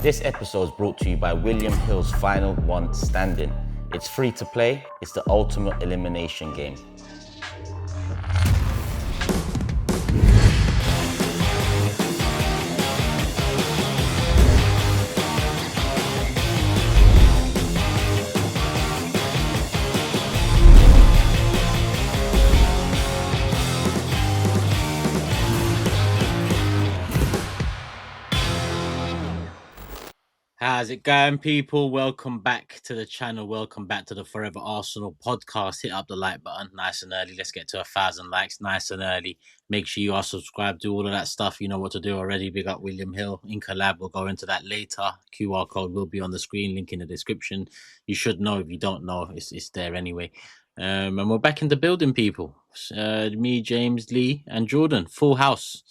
This episode is brought to you by William Hill's Final One Standing. It's free to play, it's the ultimate elimination game. How's it going, people? Welcome back to the channel. Welcome back to the Fourever Arsenal podcast. Hit up the like button nice and early. Let's get to 1,000 likes nice and early. Make sure you are subscribed. Do all of that stuff. You know what to do already. Big up William Hill in collab. We'll go into that later. QR code will be on the screen. Link in the description. You should know. If you don't know, it's there anyway. And we're back in the building, people. Me, James, Lee, and Jordan. Full house.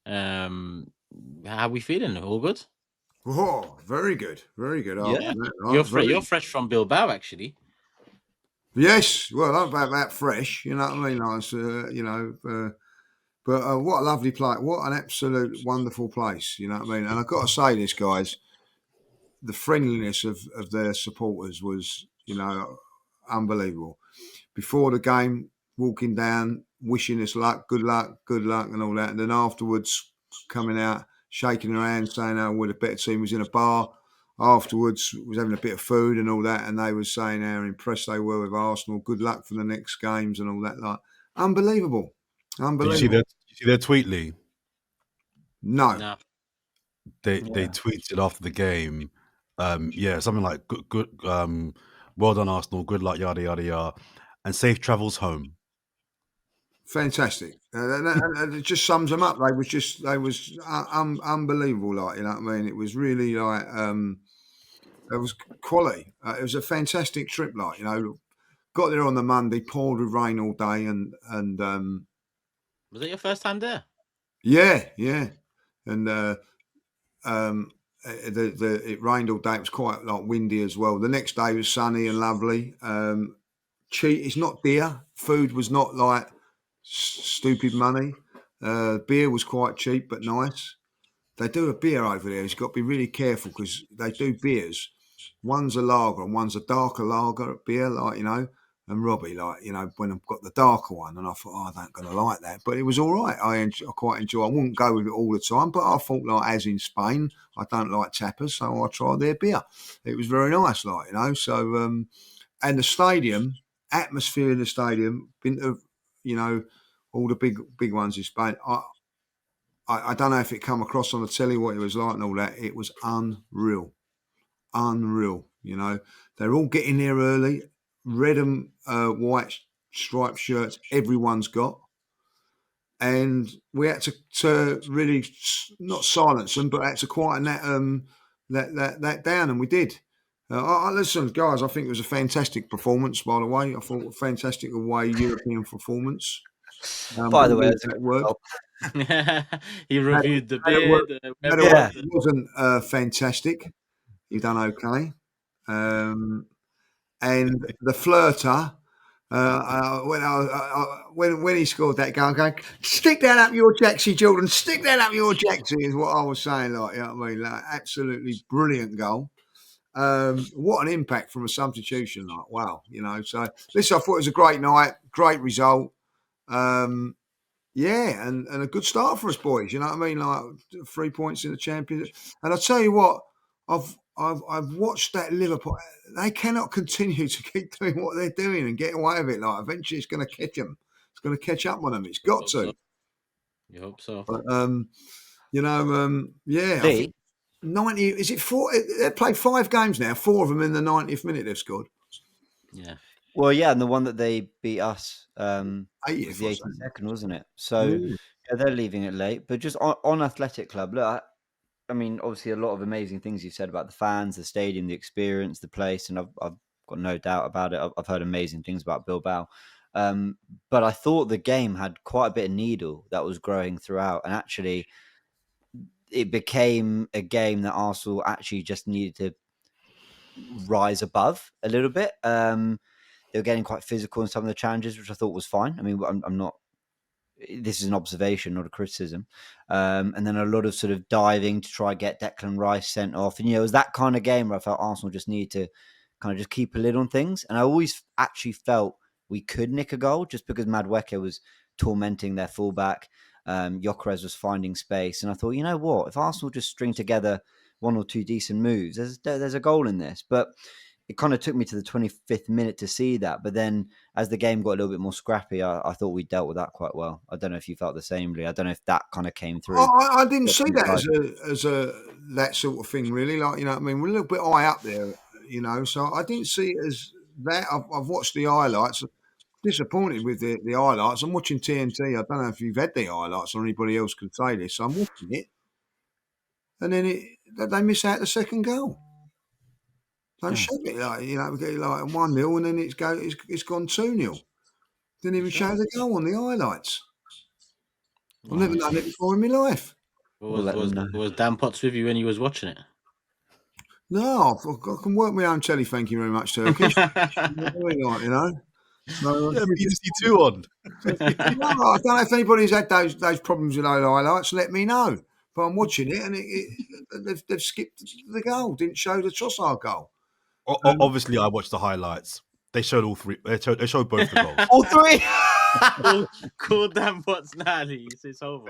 How are we feeling? All good? Oh, very good, very good. Yeah, you're fresh from Bilbao, actually. Yes, well, not about that fresh. You know what I mean? But what a lovely place! What an absolute wonderful place. You know what I mean? And I've got to say this, guys, the friendliness of their supporters was, unbelievable. Before the game, walking down, wishing us luck, good luck, and all that, and then afterwards, coming out, shaking their hand, saying how the better team was in a bar. Afterwards, was having a bit of food and all that, and they were saying how impressed they were with Arsenal. Good luck for the next games and all that. Like, unbelievable. Did you see their tweet, Lee? No. They tweeted after the game, something like good, well done Arsenal, good luck, yada yada yada, and safe travels home. Fantastic. It just sums them up. They was unbelievable. Like, you know what I mean? It was really like, it was quality. It was a fantastic trip. Like, got there on the Monday, poured with rain all day, and was it your first time there? Yeah. And it rained all day. It was quite like windy as well. The next day was sunny and lovely. Cheap. It's not dear. Food was not like stupid money. Beer was quite cheap but nice. They do a beer over there. You've got to be really careful because they do beers. One's a lager and one's a darker lager beer, like, and Robbie, like, when I've got the darker one, and I thought, I don't going to like that. But it was all right. I quite enjoy. I wouldn't go with it all the time, but I thought, like, as in Spain, I don't like tapas, so I tried their beer. It was very nice, like, So, and the stadium, atmosphere in the stadium, been to, all the big ones in Spain. I don't know if it come across on the telly what it was like and all that. It was unreal. They're all getting there early. Red and white striped shirts, everyone's got. And we had to really not silence them, but had to quieten that down, and we did. Listen, guys, I think it was a fantastic performance, by the way. I thought a fantastic away European performance. By the way, that word. He reviewed the beer. It wasn't fantastic. He done okay. And the flirter, when he scored that goal, going, stick that up your jacksie, Jordan. Stick that up your jacksie is what I was saying. Like, you know what I mean? Like, absolutely brilliant goal. What an impact from a substitution! Like, wow, So listen, I thought it was a great night, great result. And a good start for us boys. You know what I mean? Like 3 points in the Championship. And I'll tell you what, I've watched that Liverpool. They cannot continue to keep doing what they're doing and get away with it. Like, eventually, it's going to catch them. It's going to catch up on them. It's got to. You hope so. But, Lee? 90. Is it 4? They've played 5 games now. 4 of them in the 90th minute. They've scored. Yeah. Well, yeah, and the one that they beat us was the 82nd, wasn't it? So they're leaving it late. But just on Athletic Club, look, I mean, obviously a lot of amazing things you've said about the fans, the stadium, the experience, the place, and I've got no doubt about it. I've heard amazing things about Bilbao. But I thought the game had quite a bit of needle that was growing throughout. And actually, it became a game that Arsenal actually just needed to rise above a little bit. They were getting quite physical in some of the challenges, which I thought was fine. I mean, I'm not this is an observation, not a criticism. And then a lot of sort of diving to try get Declan Rice sent off. And, it was that kind of game where I felt Arsenal just needed to kind of just keep a lid on things. And I always actually felt we could nick a goal just because Madueke was tormenting their fullback. Gyökeres was finding space. And I thought, you know what? If Arsenal just string together one or two decent moves, there's a goal in this. But it kind of took me to the 25th minute to see that. But then as the game got a little bit more scrappy, I thought we dealt with that quite well. I don't know if you felt the same, Lee. I don't know if that kind of came through. I didn't see that as that sort of thing, really. Like, we're a little bit high up there, so I didn't see it as that. I've watched the highlights. Disappointed with the highlights. I'm watching TNT. I don't know if you've had the highlights or anybody else could say this. So I'm watching it. And then they miss out the second goal. Don't show it we get like 1-0 and then it's gone 2-0. Didn't even show the goal on the highlights. I've never done it before in my life. Was Dan Potts with you when you was watching it? No, I can work my own telly. Thank you very much, Turkish. So, BBC2 on. I don't know if anybody's had those problems with those highlights. Let me know. But I'm watching it and they've skipped the goal. Didn't show the Trossard goal. Obviously, I watched the highlights. They showed all three. They showed both the goals. All three. Cool Dan Potts now, Lee. It's over.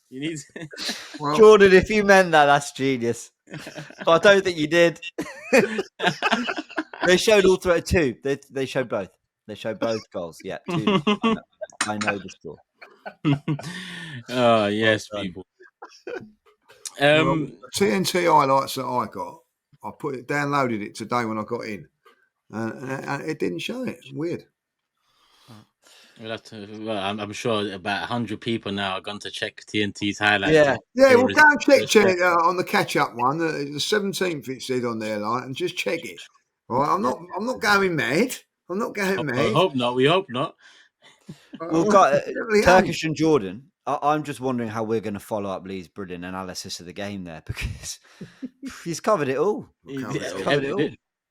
You need to... Well, Jordan, if you meant that, that's genius. But I don't think you did. They showed all three. Two. They showed both. They showed both goals. Yeah, two. I know the score. Oh yes, people. TNT highlights that I got. I downloaded it today when I got in, and it didn't show it. Weird. We'll have to, I'm sure about 100 people now are going to check TNT's highlights. Yeah. Well, go and check on the catch-up one. The 17th it said on there, and just check it. All right, I'm not going mad. I'm not going mad. I hope not. We hope not. We've got Turkish and Jordan. I'm just wondering how we're going to follow up Lee's brilliant analysis of the game there, because he's covered it all.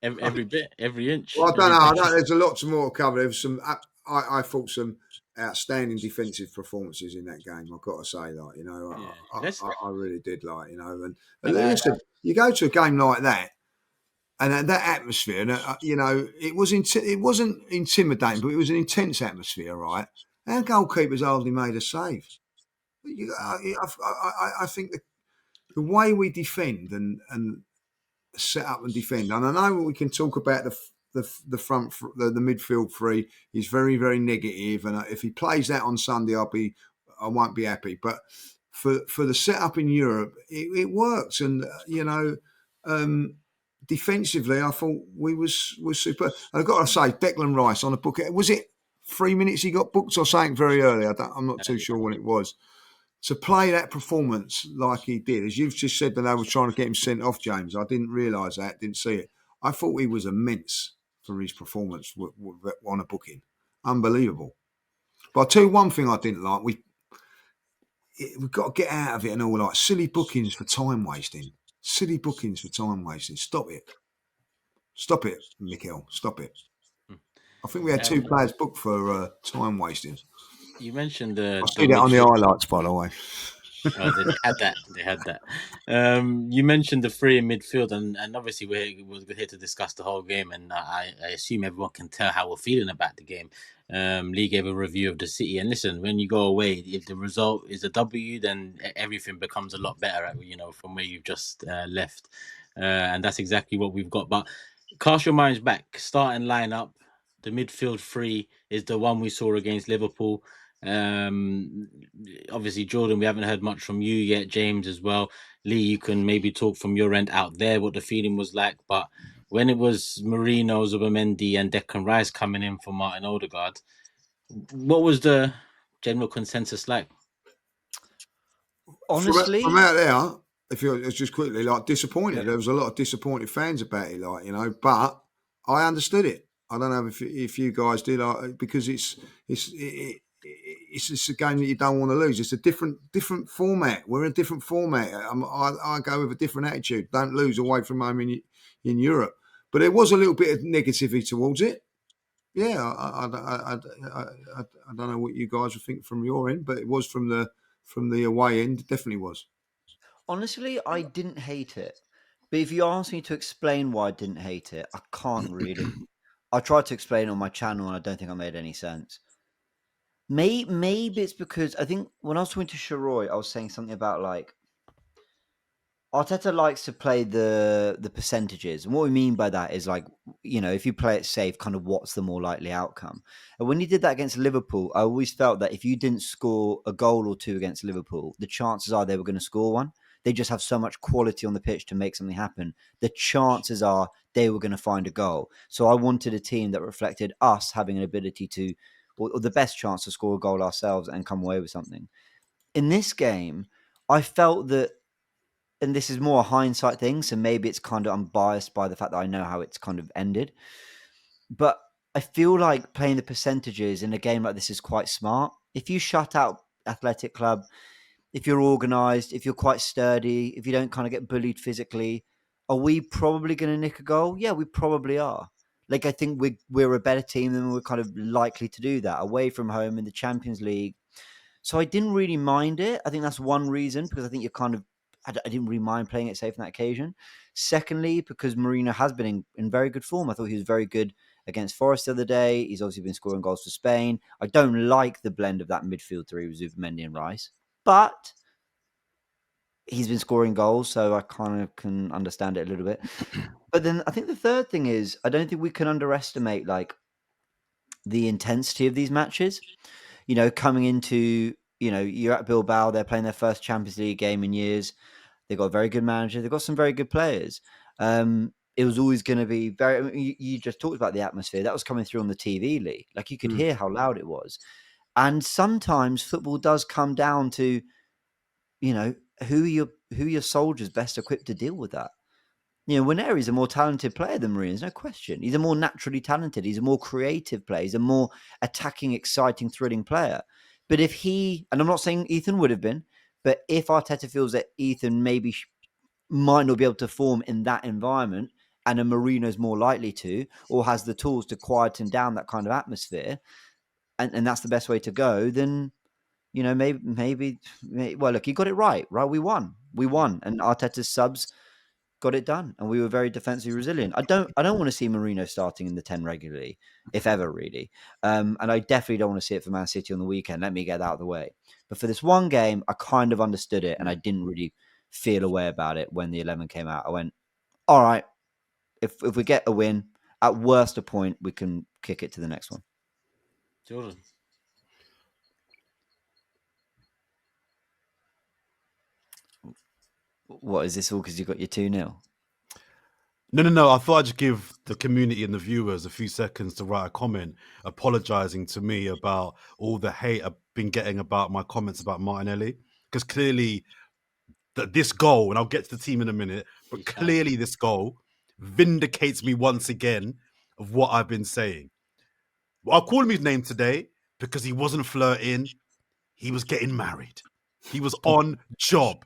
Every bit, every inch. Well, I don't know. There's a lot more to cover. There's some. I thought some outstanding defensive performances in that game. I've got to say, I really did, and listen, you go to a game like that, and that atmosphere, it wasn't intimidating, but it was an intense atmosphere, right? Our goalkeeper's hardly made a save. I think the way we defend and set up and defend, and I know we can talk about the front, the midfield three is very, very negative, and if he plays that on Sunday, I won't be happy. But for the setup in Europe, it worked, and defensively, I thought we was super. And I've got to say, Declan Rice on a book. Was it 3 minutes he got booked or something very early? I'm not too sure when it was. To play that performance like he did, as you've just said that I was trying to get him sent off, James. I didn't realise that, didn't see it. I thought he was immense for his performance on a booking. Unbelievable. But I'll tell you one thing I didn't like. We've got to get out of it and all, like silly bookings for time wasting. Silly bookings for time wasting. Stop it. Stop it, Mikel. Stop it. I think we had two players booked for time wasting. You mentioned I see that on the highlights, by the way. Oh, they had that. You mentioned the three in midfield, and obviously we're here to discuss the whole game, and I assume everyone can tell how we're feeling about the game. Lee gave a review of the City, and listen, when you go away, if the result is a W, then everything becomes a lot better, from where you've just left, and that's exactly what we've got. But cast your minds back, starting lineup, the midfield three is the one we saw against Liverpool. Obviously, Jordan, we haven't heard much from you yet. James as well. Lee, you can maybe talk from your end out there what the feeling was like. But when it was Marino, Zubimendi, and Declan Rice coming in for Martin Odegaard, what was the general consensus like? Honestly, from out there, if you're just quickly disappointed, there was a lot of disappointed fans about it, but I understood it. I don't know if you guys did, because it's just a game that you don't want to lose. It's a different format. We're in a different format. I go with a different attitude. Don't lose away from home in Europe. But there was a little bit of negativity towards it. Yeah, I don't know what you guys would think from your end, but it was from the away end. It definitely was. Honestly, I didn't hate it. But if you ask me to explain why I didn't hate it, I can't really. I tried to explain it on my channel, and I don't think I made any sense. Maybe it's because I think when I was talking to Sharoy, I was saying something about like Arteta likes to play the percentages, and what we mean by that is like, you know, if you play it safe, kind of what's the more likely outcome. And when he did that against Liverpool, I always felt that if you didn't score a goal or two against Liverpool, the chances are they were going to score one. They just have so much quality on the pitch to make something happen. The chances are they were going to find a goal. So I wanted a team that reflected us having an ability to, or the best chance to score a goal ourselves and come away with something. In this game, I felt that, and this is more a hindsight thing, so maybe it's kind of unbiased by the fact that I know how it's kind of ended. But I feel like playing the percentages in a game like this is quite smart. If you shut out Athletic Club, if you're organised, if you're quite sturdy, if you don't kind of get bullied physically, are we probably going to nick a goal? Yeah, we probably are. Like, I think we're a better team than we're kind of likely to do that away from home in the Champions League. So I didn't really mind it. I think that's one reason, because I think you're kind of, I didn't really mind playing it safe on that occasion. Secondly, because Mourinho has been in very good form. I thought he was very good against Forest the other day. He's obviously been scoring goals for Spain. I don't like the blend of that midfield three with Zubimendi and Rice, but he's been scoring goals, so I kind of can understand it a little bit. But then I think the third thing is, I don't think we can underestimate like the intensity of these matches. You know, coming into, you know, you're at Bilbao, they're playing their first Champions League game in years. They've got a very good manager. They've got some very good players. It was always going to be very, I mean, you just talked about the atmosphere. That was coming through on the TV league. Like, you could hear how loud it was. And sometimes football does come down to, you know, who are your soldiers best equipped to deal with that. You know, Waneri's a more talented player than Mourinho, there's no question. He's a more naturally talented. He's a more creative player. He's a more attacking, exciting, thrilling player. But if he, and I'm not saying Ethan would have been, but if Arteta feels that Ethan maybe might not be able to form in that environment, and a Mourinho's more likely to, or has the tools to quieten down that kind of atmosphere, and that's the best way to go, then, you know, maybe, well, look, he got it right? We won, and Arteta's subs got it done, and we were very defensively resilient. I don't want to see Mourinho starting in the 10 regularly, if ever, really. And I definitely don't want to see it for Man City on the weekend. Let me get that out of the way. But for this one game, I kind of understood it, and I didn't really feel a way about it when the 11 came out. I went, all right, if we get a win, at worst a point, we can kick it to the next one. Jordan. What is this all because you got your 2-0? No. I thought I'd just give the community and the viewers a few seconds to write a comment apologising to me about all the hate I've been getting about my comments about Martinelli. Because clearly this goal, and I'll get to the team in a minute, but clearly this goal vindicates me once again of what I've been saying. Well, I'll call him his name today because he wasn't flirting. He was getting married. He was on job.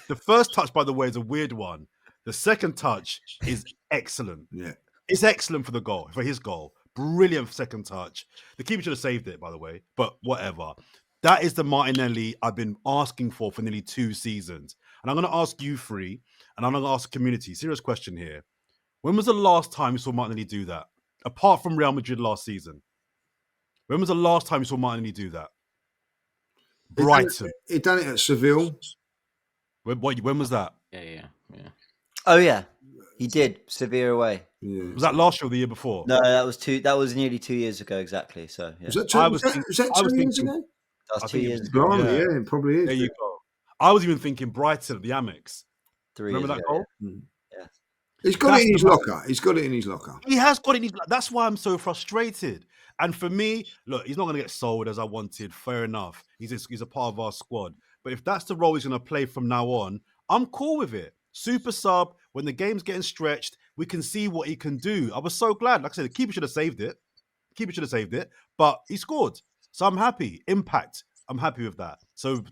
The first touch, by the way, is a weird one. The second touch is excellent. Yeah. It's excellent for his goal. Brilliant second touch. The keeper should have saved it, by the way, but whatever. That is the Martinelli I've been asking for nearly 2 seasons. And I'm going to ask you three, and I'm going to ask the community, serious question here. When was the last time you saw Martinelli do that? Apart from Real Madrid last season. When was the last time you saw Martinelli do that? Brighton. He done it at Seville. When was that? Yeah. Oh yeah, he did. Severe away. Yeah. Was that last year or the year before? No, that was nearly 2 years ago exactly. So yeah. Was that 2 years ago? That was 2 years ago. Blimey, yeah, it probably is. There you go. I was even thinking Brighton at the Amex. 3 Remember years that ago, goal? Yeah. He's got it in his locker. He's got it in his locker. He has got it. That's why I'm so frustrated. And for me, look, he's not going to get sold as I wanted. Fair enough. He's a part of our squad. But if that's the role he's going to play from now on, I'm cool with it. Super sub. When the game's getting stretched, we can see what he can do. I was so glad. Like I said, the keeper should have saved it. But he scored. So I'm happy. Impact. I'm happy with that. So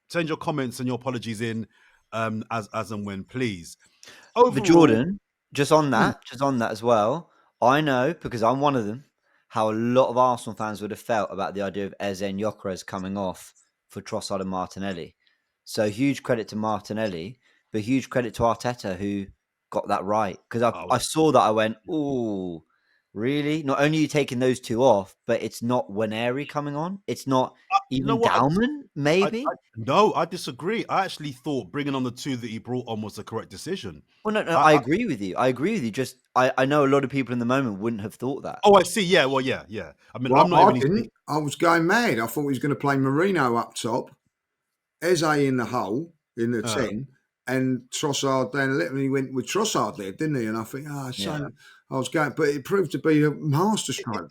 send your comments and your apologies in as and when, please. Overall, but Jordan, just on that as well, I know, because I'm one of them, how a lot of Arsenal fans would have felt about the idea of Eze and Gyökeres coming off for Trossard and Martinelli. So huge credit to Martinelli, but huge credit to Arteta, who got that right. Because I saw that, I went, "Ooh, really? Not only are you taking those two off, but it's not Waneri coming on. It's not even Dalman, maybe." No, I disagree. I actually thought bringing on the two that he brought on was the correct decision. Well, no, I agree with you. I agree with you. Just I know a lot of people in the moment wouldn't have thought that. Oh, I see. Yeah, well, yeah. I mean, I'm not I didn't. I was going mad. I thought he was going to play Marino up top, Eze in the hole in the 10, and Trossard down the left. And he went with Trossard there, didn't he? And I think, I was going, but it proved to be a masterstroke.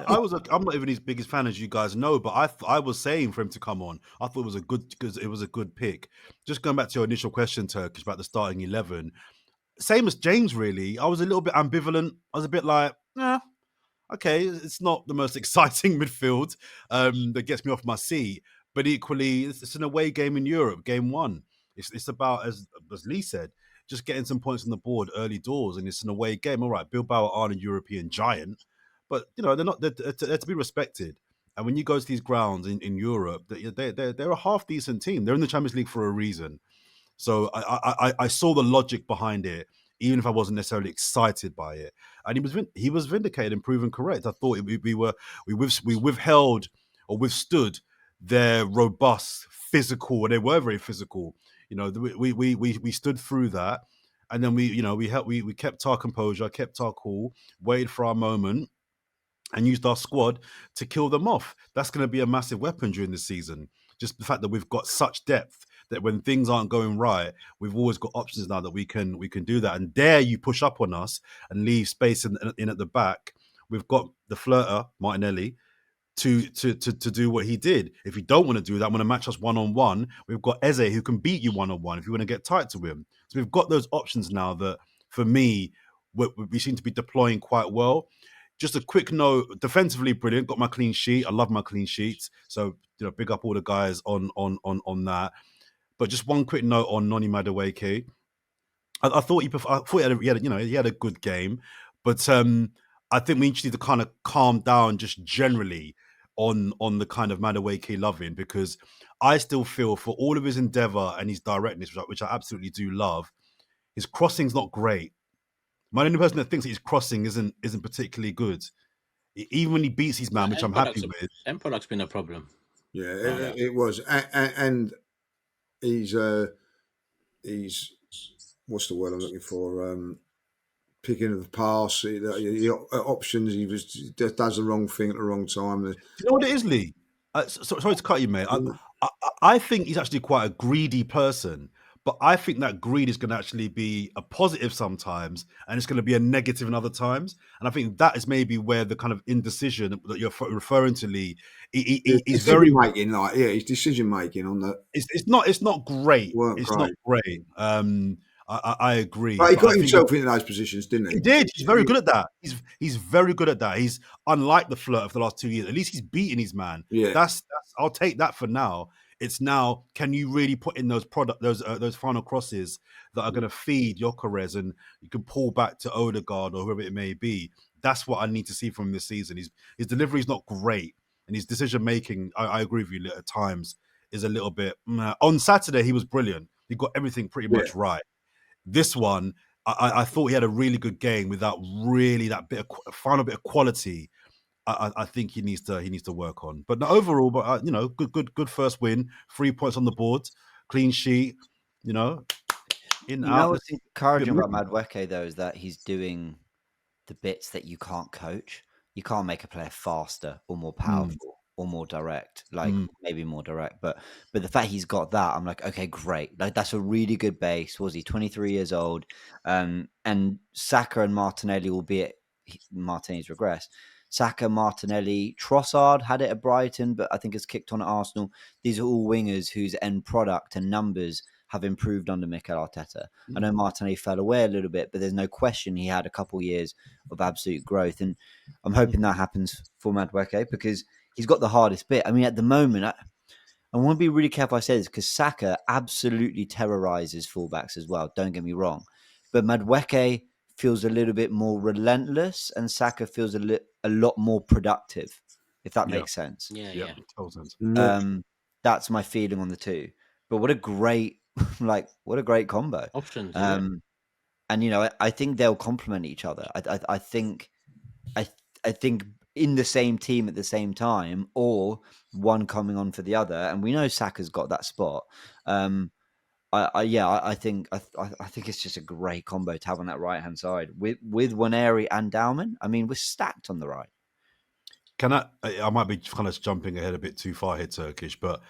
I'm not even his biggest fan, as you guys know, but I was saying for him to come on. I thought it was a good pick. Just going back to your initial question, Turkish, about the starting 11. Same as James, really. I was a little bit ambivalent. I was a bit like, okay, it's not the most exciting midfield that gets me off my seat, but equally, it's an away game in Europe, game one. It's about, as Lee said, just getting some points on the board early doors, and it's an away game. All right, Bilbao aren't a European giant, but they're to be respected. And when you go to these grounds in Europe, they're a half decent team. They're in the Champions League for a reason. So I saw the logic behind it, even if I wasn't necessarily excited by it. And he was vindicated and proven correct. I thought we withheld or withstood their robust physical, and they were very physical. We stood through that, and then we kept our composure, kept our cool, waited for our moment, and used our squad to kill them off. That's going to be a massive weapon during the season. Just the fact that we've got such depth that when things aren't going right, we've always got options now that we can do that. And dare you push up on us and leave space in at the back. We've got the flirter, Martinelli, to do what he did. If you don't want to do that, want to match us one-on-one, we've got Eze who can beat you one-on-one if you want to get tight to him. So we've got those options now that, for me, we seem to be deploying quite well. Just a quick note, defensively brilliant, got my clean sheet. I love my clean sheets. So, big up all the guys on that. But just one quick note on Noni Madueke. I thought he had a good game, but I think we need to kind of calm down just generally on the kind of Madueke loving, because I still feel, for all of his endeavour and his directness, which I absolutely do love, his crossing's not great. My only person that thinks that his crossing isn't particularly good, even when he beats his man, which I'm happy with. End product's been a problem. Yeah, it was, and he's what's the word I'm looking for? Picking of the pass, the options. He does the wrong thing at the wrong time. Do you know what it is, Lee? Sorry to cut you, mate. I think he's actually quite a greedy person. But I think that greed is going to actually be a positive sometimes, and it's going to be a negative in other times. And I think that is maybe where the kind of indecision that you're referring to, Lee, he's very making, his decision making on the. It's not great. It's not great. I agree. But he got himself into those positions, didn't he? He did. He's very good at that. He's very good at that. He's unlike the flirt of the last 2 years. At least he's beating his man. Yeah. That's I'll take that for now. It's now, can you really put in those final crosses that are going to feed Gyökeres, and you can pull back to Odegaard or whoever it may be? That's what I need to see from him this season. His delivery is not great, and his decision making, I agree with you, at times is a little bit. On Saturday, he was brilliant. He got everything pretty much right. This one, I thought he had a really good game without really that final bit of quality. I think he needs to work on. But overall, good first win. 3 points on the board, clean sheet. What's encouraging about Madueke though is that he's doing the bits that you can't coach. You can't make a player faster or more powerful or more direct, maybe more direct. But the fact he's got that, I'm like, okay, great. Like, that's a really good base. Was he 23 years old? And Saka and Martinelli, albeit Martinelli's regressed. Saka, Martinelli, Trossard had it at Brighton, but I think has kicked on at Arsenal. These are all wingers whose end product and numbers have improved under Mikel Arteta. I know Martinelli fell away a little bit, but there's no question he had a couple of years of absolute growth. And I'm hoping that happens for Madueke, because he's got the hardest bit. I mean, at the moment, I want to be really careful I say this, because Saka absolutely terrorizes fullbacks as well. Don't get me wrong. But Madueke feels a little bit more relentless, and Saka feels a lot more productive, if that makes sense. Yeah. Total sense. That's my feeling on the two. But what a great what a great combo. Options. And you know, I think they'll complement each other. I think in the same team at the same time, or one coming on for the other. And we know Saka's got that spot. I think it's just a great combo to have on that right hand side with Waneri and Dalman. I mean, we're stacked on the right. Can I might be kind of jumping ahead a bit too far here, Turkish, but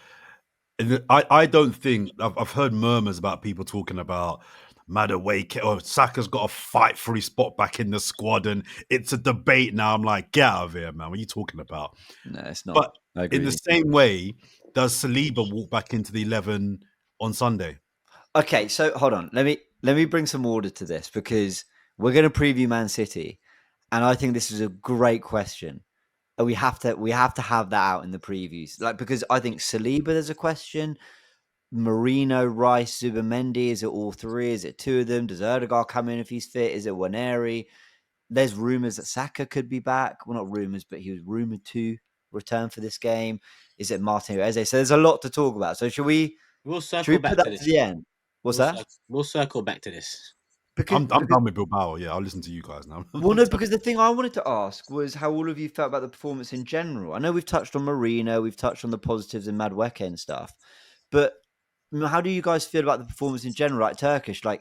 I don't think I've heard murmurs about people talking about Madueke or Saka's got to fight for his spot back in the squad, and it's a debate now. I'm like, get out of here, man. What are you talking about? No, it's not. But in the same way, does Saliba walk back into the 11 on Sunday? Okay, so hold on. Let me bring some order to this, because we're going to preview Man City, and I think this is a great question. We have to have that out in the previews, because I think Saliba, there's a question. Marino, Rice, Zubimendi, is it all three? Is it two of them? Does Erdegaard come in if he's fit? Is it Waneri? There's rumours that Saka could be back. Well, not rumours, but he was rumoured to return for this game. Is it Martin Eze? So there's a lot to talk about. So We'll circle should we back put that to this. to the end? What's that? We'll circle back to this. I'm done with Bilbao. Yeah, I'll listen to you guys now. Well, no, because the thing I wanted to ask was how all of you felt about the performance in general. I know we've touched on Marino, we've touched on the positives in Madueke and stuff, but how do you guys feel about the performance in general? Like Turkish, a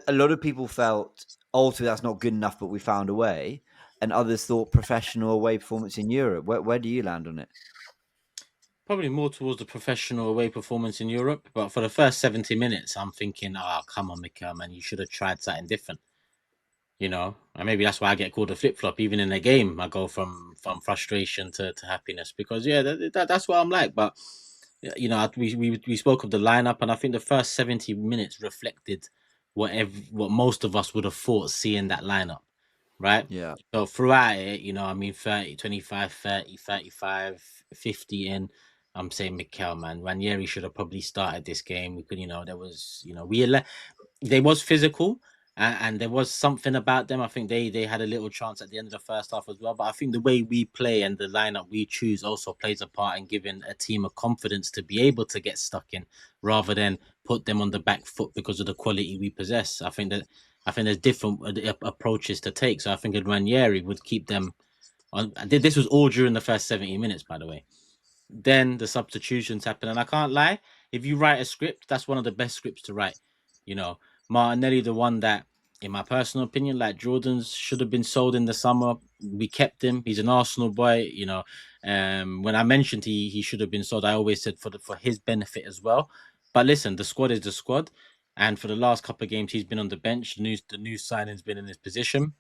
lot of people felt ultimately that's not good enough, but we found a way, and others thought professional away performance in Europe. Where do you land on it? Probably more towards the professional away performance in Europe, but for the first 70 minutes, I'm thinking, come on, Mikel, man, you should have tried something different. You know, and maybe that's why I get called a flip flop. Even in the game, I go from frustration to happiness, because that's what I'm like. But you know, we spoke of the lineup, and I think the first 70 minutes reflected what most of us would have thought seeing that lineup, right? Yeah. So throughout it, you know, I mean, 30, 25, 30, 35, 50 in. I'm saying, Mikel, man, Ranieri should have probably started this game. We could, you know, there was, you know, they was physical, and there was something about them. I think they had a little chance at the end of the first half as well. But I think the way we play and the lineup we choose also plays a part in giving a team a confidence to be able to get stuck in, rather than put them on the back foot because of the quality we possess. I think there's different approaches to take. So I think Ranieri would keep them on. This was all during the first 70 minutes, by the way. Then the substitutions happen, and I can't lie, if you write a script, that's one of the best scripts to write. You know, Martinelli, the one that, in my personal opinion, like Jordan's, should have been sold in the summer. We kept him. He's an Arsenal boy. You know, when I mentioned he should have been sold, I always said for his benefit as well. But listen, the squad is the squad, and for the last couple of games, he's been on the bench. The new signing's been in his position.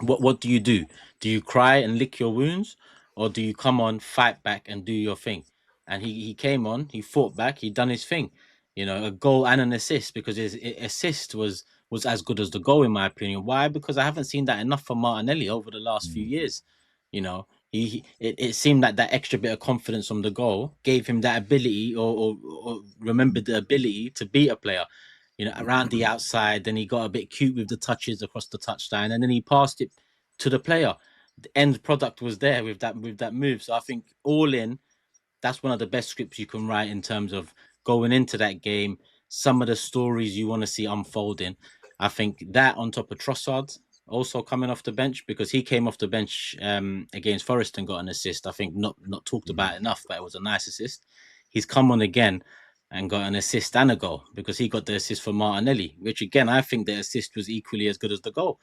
What do? Do you cry and lick your wounds, or do you come on, fight back, and do your thing? And he came on, he fought back, he done his thing. You know, a goal and an assist, because his assist was as good as the goal, in my opinion. Why? Because I haven't seen that enough from Martinelli over the last few years. You know, it seemed like that extra bit of confidence from the goal gave him that ability, or remembered the ability to beat a player. You know, around the outside. Then he got a bit cute with the touches across the touchline, and then he passed it to the player. The end product was there with that move. So I think all in, that's one of the best scripts you can write in terms of going into that game. Some of the stories you want to see unfolding. I think that, on top of Trossard also coming off the bench, because he came off the bench against Forest and got an assist. I think not talked about enough, but it was a nice assist. He's come on again and got an assist and a goal, because he got the assist for Martinelli, which again, I think the assist was equally as good as the goal,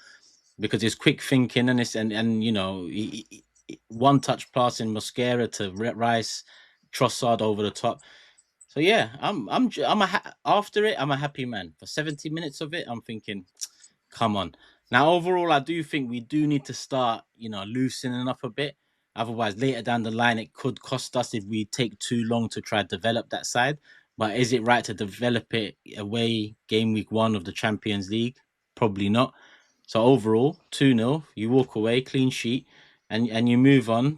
because it's quick thinking, and you know, one touch pass in Mosquera to Rice, Trossard over the top. So yeah, after it, I'm a happy man. For 70 minutes of it, I'm thinking, come on. Now, overall, I do think we do need to start, you know, loosening up a bit. Otherwise, later down the line, it could cost us if we take too long to try to develop that side. But is it right to develop it away game week 1 of the Champions League? Probably not. So overall, 2-0, you walk away, clean sheet, and you move on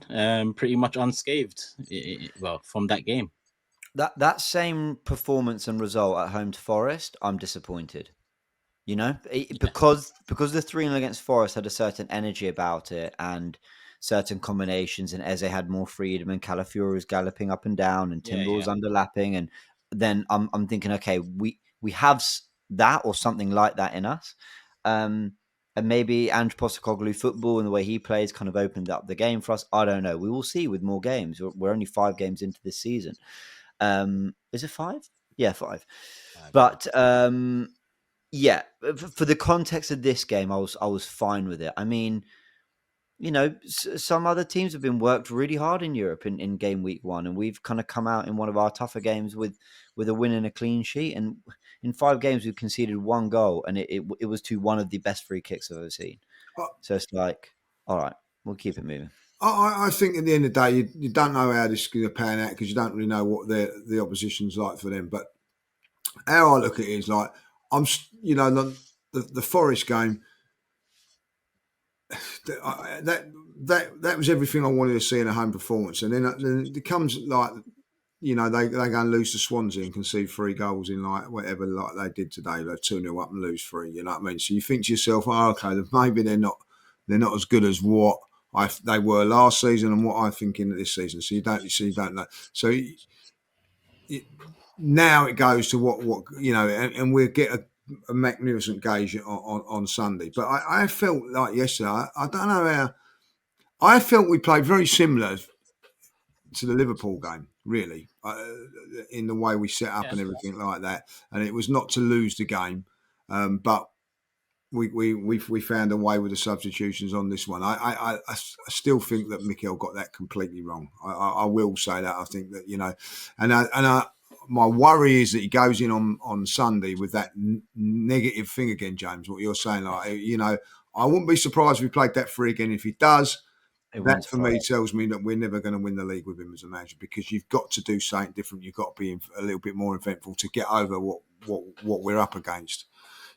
pretty much unscathed, from that game. That same performance and result at home to Forest, I'm disappointed. You know, because the 3-0 against Forest had a certain energy about it and certain combinations, and Eze had more freedom, and Calafiori was galloping up and down, and Timber was underlapping, and then I'm thinking, okay, we have that or something like that in us, and maybe Ange Postecoglou football and the way he plays kind of opened up the game for us. I don't know. We will see with more games. We're only 5 games into this season. Is it 5? Yeah, 5. But yeah, for the context of this game, I was fine with it. I mean, you know, some other teams have been worked really hard in Europe in game week 1, and we've kind of come out in one of our tougher games with a win and a clean sheet. And in 5 games, we've conceded 1 goal, and it was to one of the best free kicks I've ever seen. So it's like, all right, we'll keep it moving. I think at the end of the day, you don't know how this is going to pan out because you don't really know what the opposition's like for them. But how I look at it is like, the Forest game, that was everything I wanted to see in a home performance. And then it comes like, they go and lose to Swansea and concede 3 goals in like whatever like they did today, like 2-0 up and lose 3. You know what I mean? So you think to yourself, oh, okay, maybe they're not as good as what they were last season and what I'm thinking this season. So you don't know. So now it goes to what and we'll get a magnificent gauge on Sunday. But I felt like yesterday, I don't know how. I felt we played very similar to the Liverpool game, really, in the way we set up and everything like that. And it was not to lose the game, but we found a way with the substitutions on this one. I still think that Mikel got that completely wrong. I will say that. I think that and my worry is that he goes in on Sunday with that negative thing again, James. What you're saying, like I wouldn't be surprised if we played that free again. If he does, that for me tells me that we're never going to win the league with him as a manager, because you've got to do something different. You've got to be a little bit more eventful to get over what we're up against.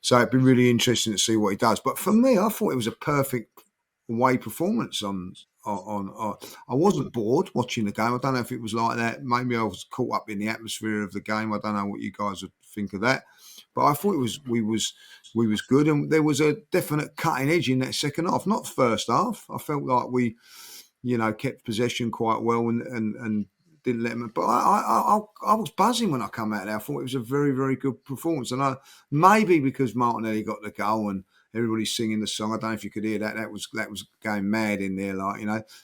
So it'd be really interesting to see what he does. But for me, I thought it was a perfect away performance on. I wasn't bored watching the game. I don't know if it was like that. Maybe I was caught up in the atmosphere of the game. I don't know what you guys would think of that. But I thought we was good, and there was a definite cutting edge in that second half. Not first half. I felt like we, kept possession quite well and didn't let them. But I was buzzing when I come out there. I thought it was a very, very good performance, and maybe because Martinelli got the goal and everybody's singing the song. I don't know if you could hear that. That was going mad in there,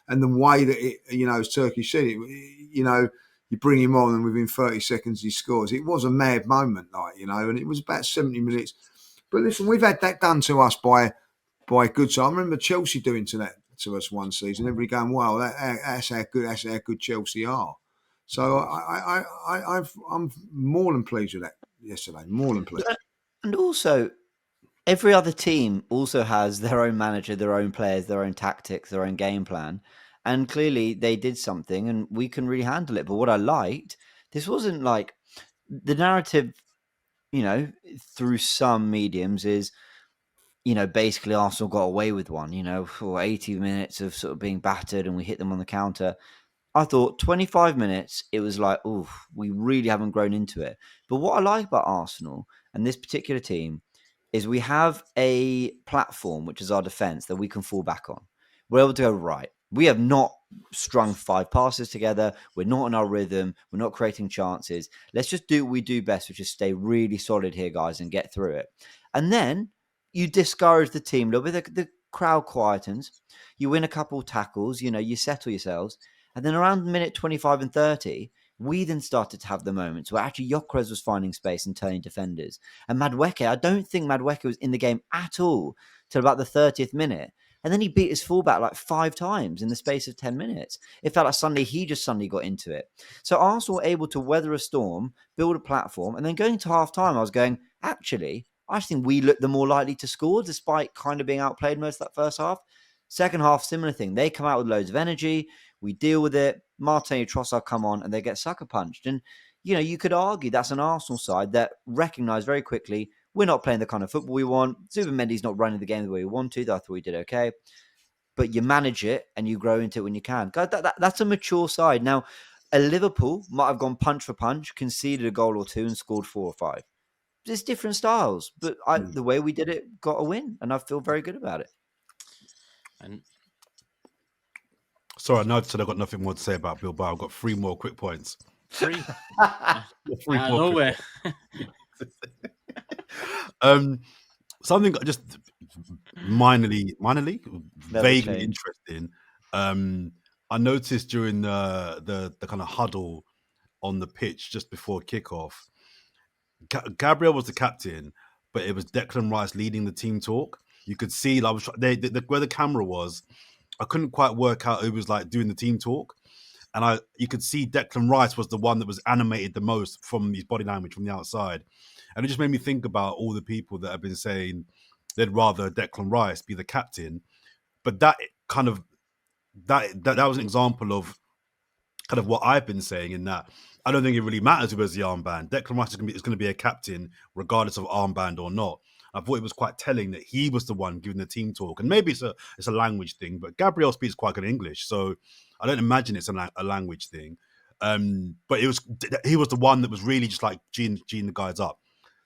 and the way that it, as Turkey said it, you bring him on and within 30 seconds he scores. It was a mad moment, and it was about 70 minutes. But listen, we've had that done to us by good. So I remember Chelsea doing to us one season. Everybody going, "Wow, that's how good Chelsea are." So I'm more than pleased with that yesterday. More than pleased. And also, every other team also has their own manager, their own players, their own tactics, their own game plan. And clearly they did something and we can really handle it. But what I liked, this wasn't like the narrative, through some mediums is, basically Arsenal got away with one, for 80 minutes of sort of being battered and we hit them on the counter. I thought 25 minutes, it was like, oh, we really haven't grown into it. But what I like about Arsenal and this particular team is we have a platform, which is our defense, that we can fall back on. We're able to go, right, we have not strung 5 passes together. We're not in our rhythm. We're not creating chances. Let's just do what we do best, which is stay really solid here, guys, and get through it. And then you discourage the team a little bit. The crowd quietens. You win a couple tackles. You settle yourselves. And then around minute 25 and 30, we then started to have the moments where actually Gyökeres was finding space and turning defenders. And Madueke, I don't think Madueke was in the game at all till about the 30th minute. And then he beat his fullback like 5 times in the space of 10 minutes. It felt like he just suddenly got into it. So Arsenal were able to weather a storm, build a platform, and then going to half-time, I was going, actually, I think we looked the more likely to score despite kind of being outplayed most of that first half. Second half, similar thing. They come out with loads of energy. We deal with it. Martinelli, Trossard come on and they get sucker punched. And, you could argue that's an Arsenal side that recognised very quickly we're not playing the kind of football we want. Zubimendi's not running the game the way we want to. I thought we did okay. But you manage it and you grow into it when you can. That's a mature side. Now, a Liverpool might have gone punch for punch, conceded a goal or 2 and scored 4 or 5. there's different styles, but the way we did it got a win, and I feel very good about it. And Sorry, I know I said I've got nothing more to say about Bilbao. I've got 3 more quick points. 3 3 out of more nowhere. Something just minorly, vaguely change. interesting. I noticed during the kind of huddle on the pitch just before kickoff, Gabriel was the captain, but it was Declan Rice leading the team talk. You could see, like, where the camera was, I couldn't quite work out who was like doing the team talk, and you could see Declan Rice was the one that was animated the most from his body language from the outside, and it just made me think about all the people that have been saying they'd rather Declan Rice be the captain, but that was an example of kind of what I've been saying, in that I don't think it really matters who wears the armband. Declan Rice is going to be a captain regardless of armband or not. I thought it was quite telling that he was the one giving the team talk, and maybe it's a language thing, but Gabriel speaks quite good English, so I don't imagine it's a language thing. But he was the one that was really just like geeing the guys up.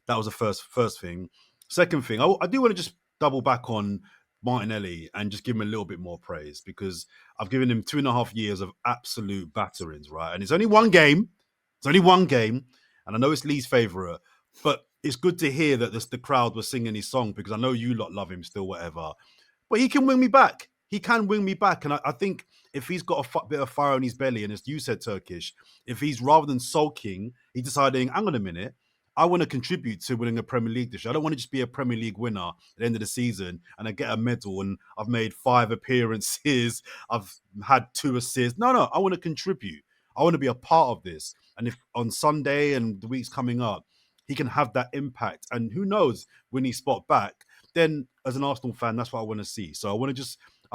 That was the first thing. Second thing, I do want to just double back on Martinelli and just give him a little bit more praise, because I've given him 2.5 years of absolute batterings, right? And it's only one game. And I know it's Lee's favourite, but it's good to hear that the crowd was singing his song, because I know you lot love him still, whatever. But he can win me back. He can win me back. And I think if he's got a bit of fire in his belly, and as you said, Turkish, if he's, rather than sulking, he's deciding, hang on a minute, I want to contribute to winning a Premier League this year. I don't want to just be a Premier League winner at the end of the season and I get a medal and I've made 5 appearances, I've had 2 assists. No, I want to contribute. I want to be a part of this. And if on Sunday and the weeks coming up, he can have that impact, and who knows, when he's spot back, then as an Arsenal fan, that's what I want to see. So I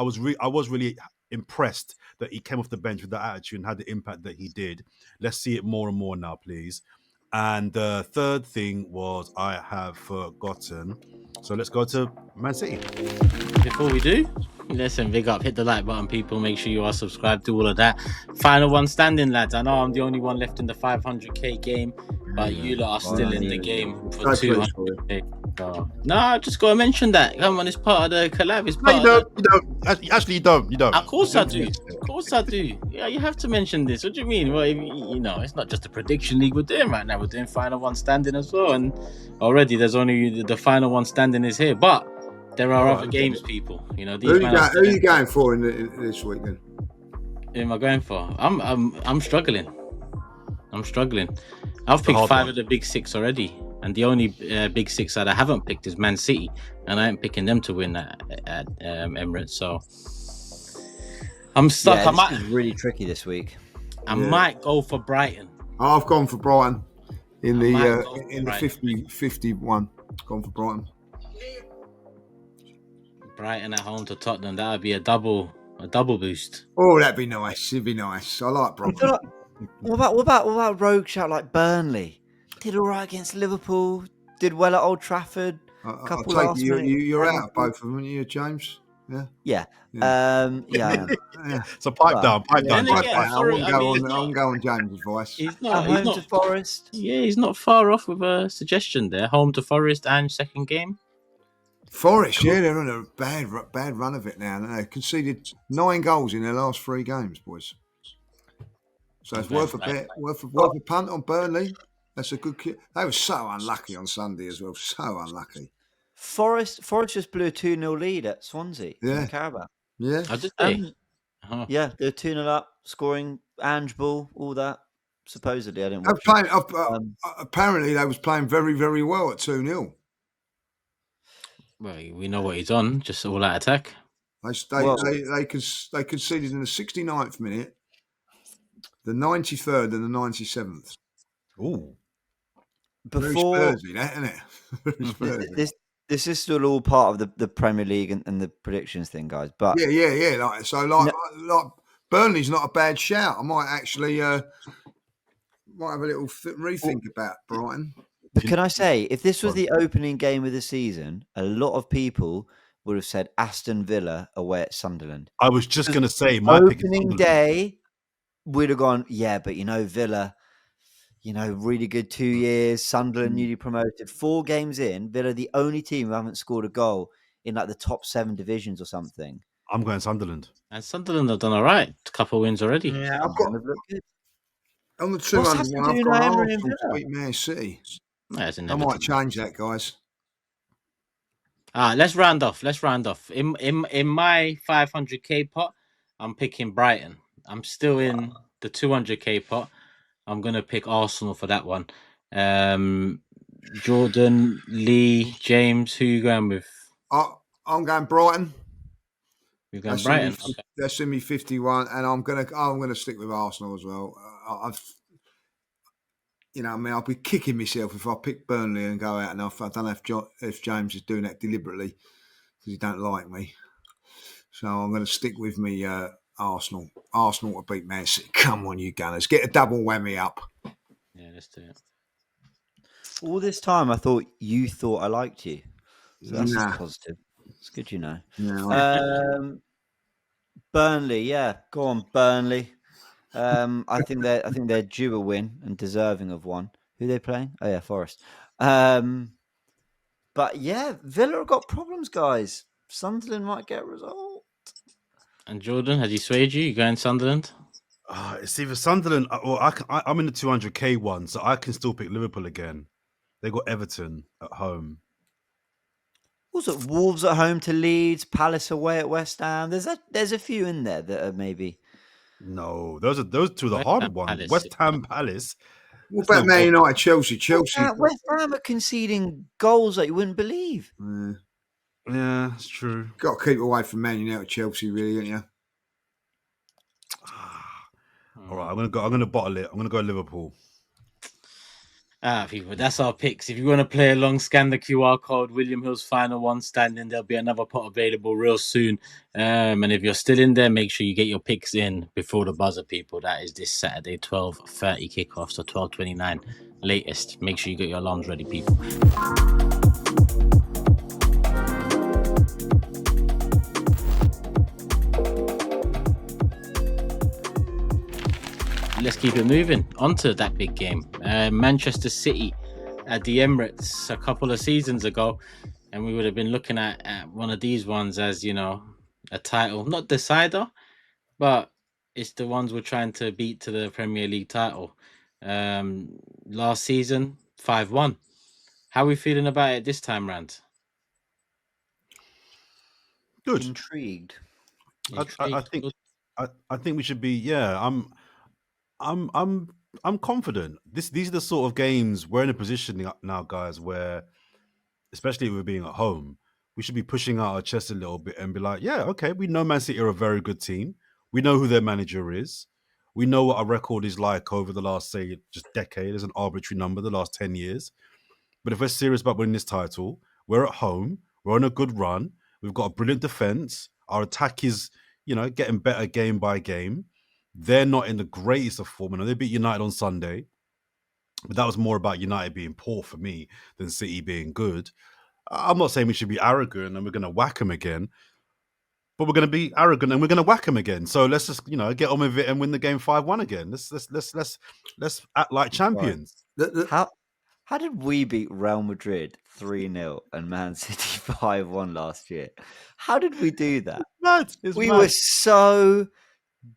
was really impressed that he came off the bench with that attitude and had the impact that he did. Let's see it more and more now, please. And the third thing was, I have forgotten. So let's go to Man City. Before we do, listen, big up, hit the like button, people. Make sure you are subscribed to all of that. Final one standing, lads. I know I'm the only one left in the 500k game, but you lot are still in the game for 200k. No, I just got to mention that. Come on, it's part of the collab. It's part you don't. Actually, you don't. Of course I do. Yeah, you have to mention this. What do you mean? Well, it's not just a prediction league we're doing right now. We're doing final one standing as well, and already there's only the final one standing is here, but there are other games, people. These who are you going for in this week then? Who am I going for? I'm struggling. I've picked 5 of the big 6 already, and the only big 6 that I haven't picked is Man City, and I ain't picking them to win at Emirates. So I'm stuck. Yeah, this is really tricky this week. I might go for Brighton. I've gone for Brighton in the 50-51. Gone for Brighton. Brighton at home to Tottenham. That would be a double boost. Oh, that'd be nice. It'd be nice. I like Brighton. What about rogue shout like Burnley? Did all right against Liverpool. Did well at Old Trafford. I'll take you're out of both of them, aren't you, James? Yeah. Yeah. So pipe down. I won't go on James' advice. He's not to Forest. Yeah, he's not far off with a suggestion there. Home to Forest and second game. Forest, they're on a bad run of it now. They conceded 9 goals in their last 3 games, boys. So it's worth a bet, worth a punt on Burnley. That's a good kid. They were so unlucky on Sunday as well. So unlucky. Forest just blew a 2-0 lead at Swansea. In the Carabao. Yeah. How did they? Yeah, they're 2-0 up, scoring Ange ball, all that. Supposedly, I didn't watch apparently, they was playing very, very well at 2-0. Well, we know what he's on. Just all out attack. They conceded in the 69th minute, the 93rd, and the 97th. Ooh. Before very Spursy, that, isn't it? This is still all part of the Premier League and the predictions thing, guys. But Like Burnley's not a bad shout. I might actually might have a little rethink about Brighton. But can I say, if this was the opening game of the season, a lot of people would have said Aston Villa away at Sunderland. I was just going to say, my opening day would have gone, but Villa, really good 2 years. Sunderland newly promoted. 4 games in, Villa the only team who haven't scored a goal in like the top 7 divisions or something. I'm going Sunderland. And Sunderland have done all right. A couple of wins already. Yeah, I've They've got looked good. on the What's 200 happened one. to I've got Unai Emery and Arsenal to Villa? beat Man City. That's I inevitable. might change that, guys. Let's round off. In my 500k pot, I'm picking Brighton. I'm still in the 200k pot. I'm gonna pick Arsenal for that one. Jordan, Lee, James, who you going with? I'm going Brighton. You're going Brighton. That's in me 51, and I'm gonna stick with Arsenal as well. I'll be kicking myself if I pick Burnley and go out. And I don't know if James is doing that deliberately because he don't like me. So I'm going to stick with me Arsenal. Arsenal to beat Man City. Come on, you Gunners, get a double whammy up. Yeah, let's do it. All this time, I thought you thought I liked you. So that's just positive. It's good, No. Burnley, yeah, go on, Burnley. I think they're due a win and deserving of one. Who are they playing? Oh yeah, Forest. But yeah, Villa have got problems, guys. Sunderland might get a result. And Jordan, has he swayed you? You going Sunderland? It's either Sunderland or I'm in the 200k one, so I can still pick Liverpool again. They got Everton at home. Was it Wolves at home to Leeds, Palace away at West Ham? There's a few in there that are maybe. No, those two are the West harder Ham ones. Palace. West Ham Palace. What about Man United, Chelsea? West Ham are conceding goals that you wouldn't believe. Yeah, it's true. Got to keep away from Man United, Chelsea, really, haven't you? All right, I'm gonna bottle it. I'm gonna go Liverpool. People, that's our picks. If you want to play along, scan the QR code. William Hill's final one standing. There'll be another pot available real soon. And if you're still in there, make sure you get your picks in before the buzzer, people. That is this Saturday, 12:30 kickoff, so 12:29 latest. Make sure you get your alarms ready, people. Let's keep it moving. Onto that big game. Manchester City at the Emirates a couple of seasons ago. And we would have been looking at one of these ones as, a title. Not decider, but it's the ones we're trying to beat to the Premier League title. Last season, 5-1. How are we feeling about it this time round? Good. Intrigued. I think we should be. Yeah, I'm confident. These are the sort of games we're in a position now, guys, where, especially if we're being at home, we should be pushing out our chest a little bit and be like, yeah, okay, we know Man City are a very good team. We know who their manager is. We know what our record is like over the last, say, just decade. As an arbitrary number, the last 10 years. But if we're serious about winning this title, we're at home. We're on a good run. We've got a brilliant defense. Our attack is, getting better game by game. They're not in the greatest of form. And they beat United on Sunday. But that was more about United being poor for me than City being good. I'm not saying we should be arrogant and we're going to whack them again. But we're going to be arrogant and we're going to whack them again. So let's just, get on with it and win the game 5-1 again. Let's act like champions. Right. How did we beat Real Madrid 3-0 and Man City 5-1 last year? How did we do that? We were so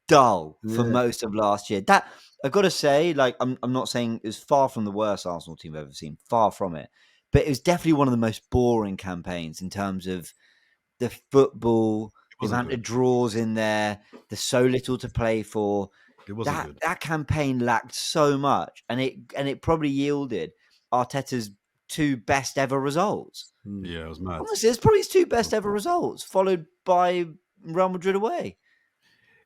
dull for most of last year. That I've got to say, I'm not saying it was far from the worst Arsenal team I've ever seen. Far from it. But it was definitely one of the most boring campaigns in terms of the football, the amount of draws in there, there's so little to play for. It wasn't good. That campaign lacked so much, and it probably yielded Arteta's 2 best ever results. Yeah, it was mad. Honestly, it's probably his 2 best ever results, followed by Real Madrid away.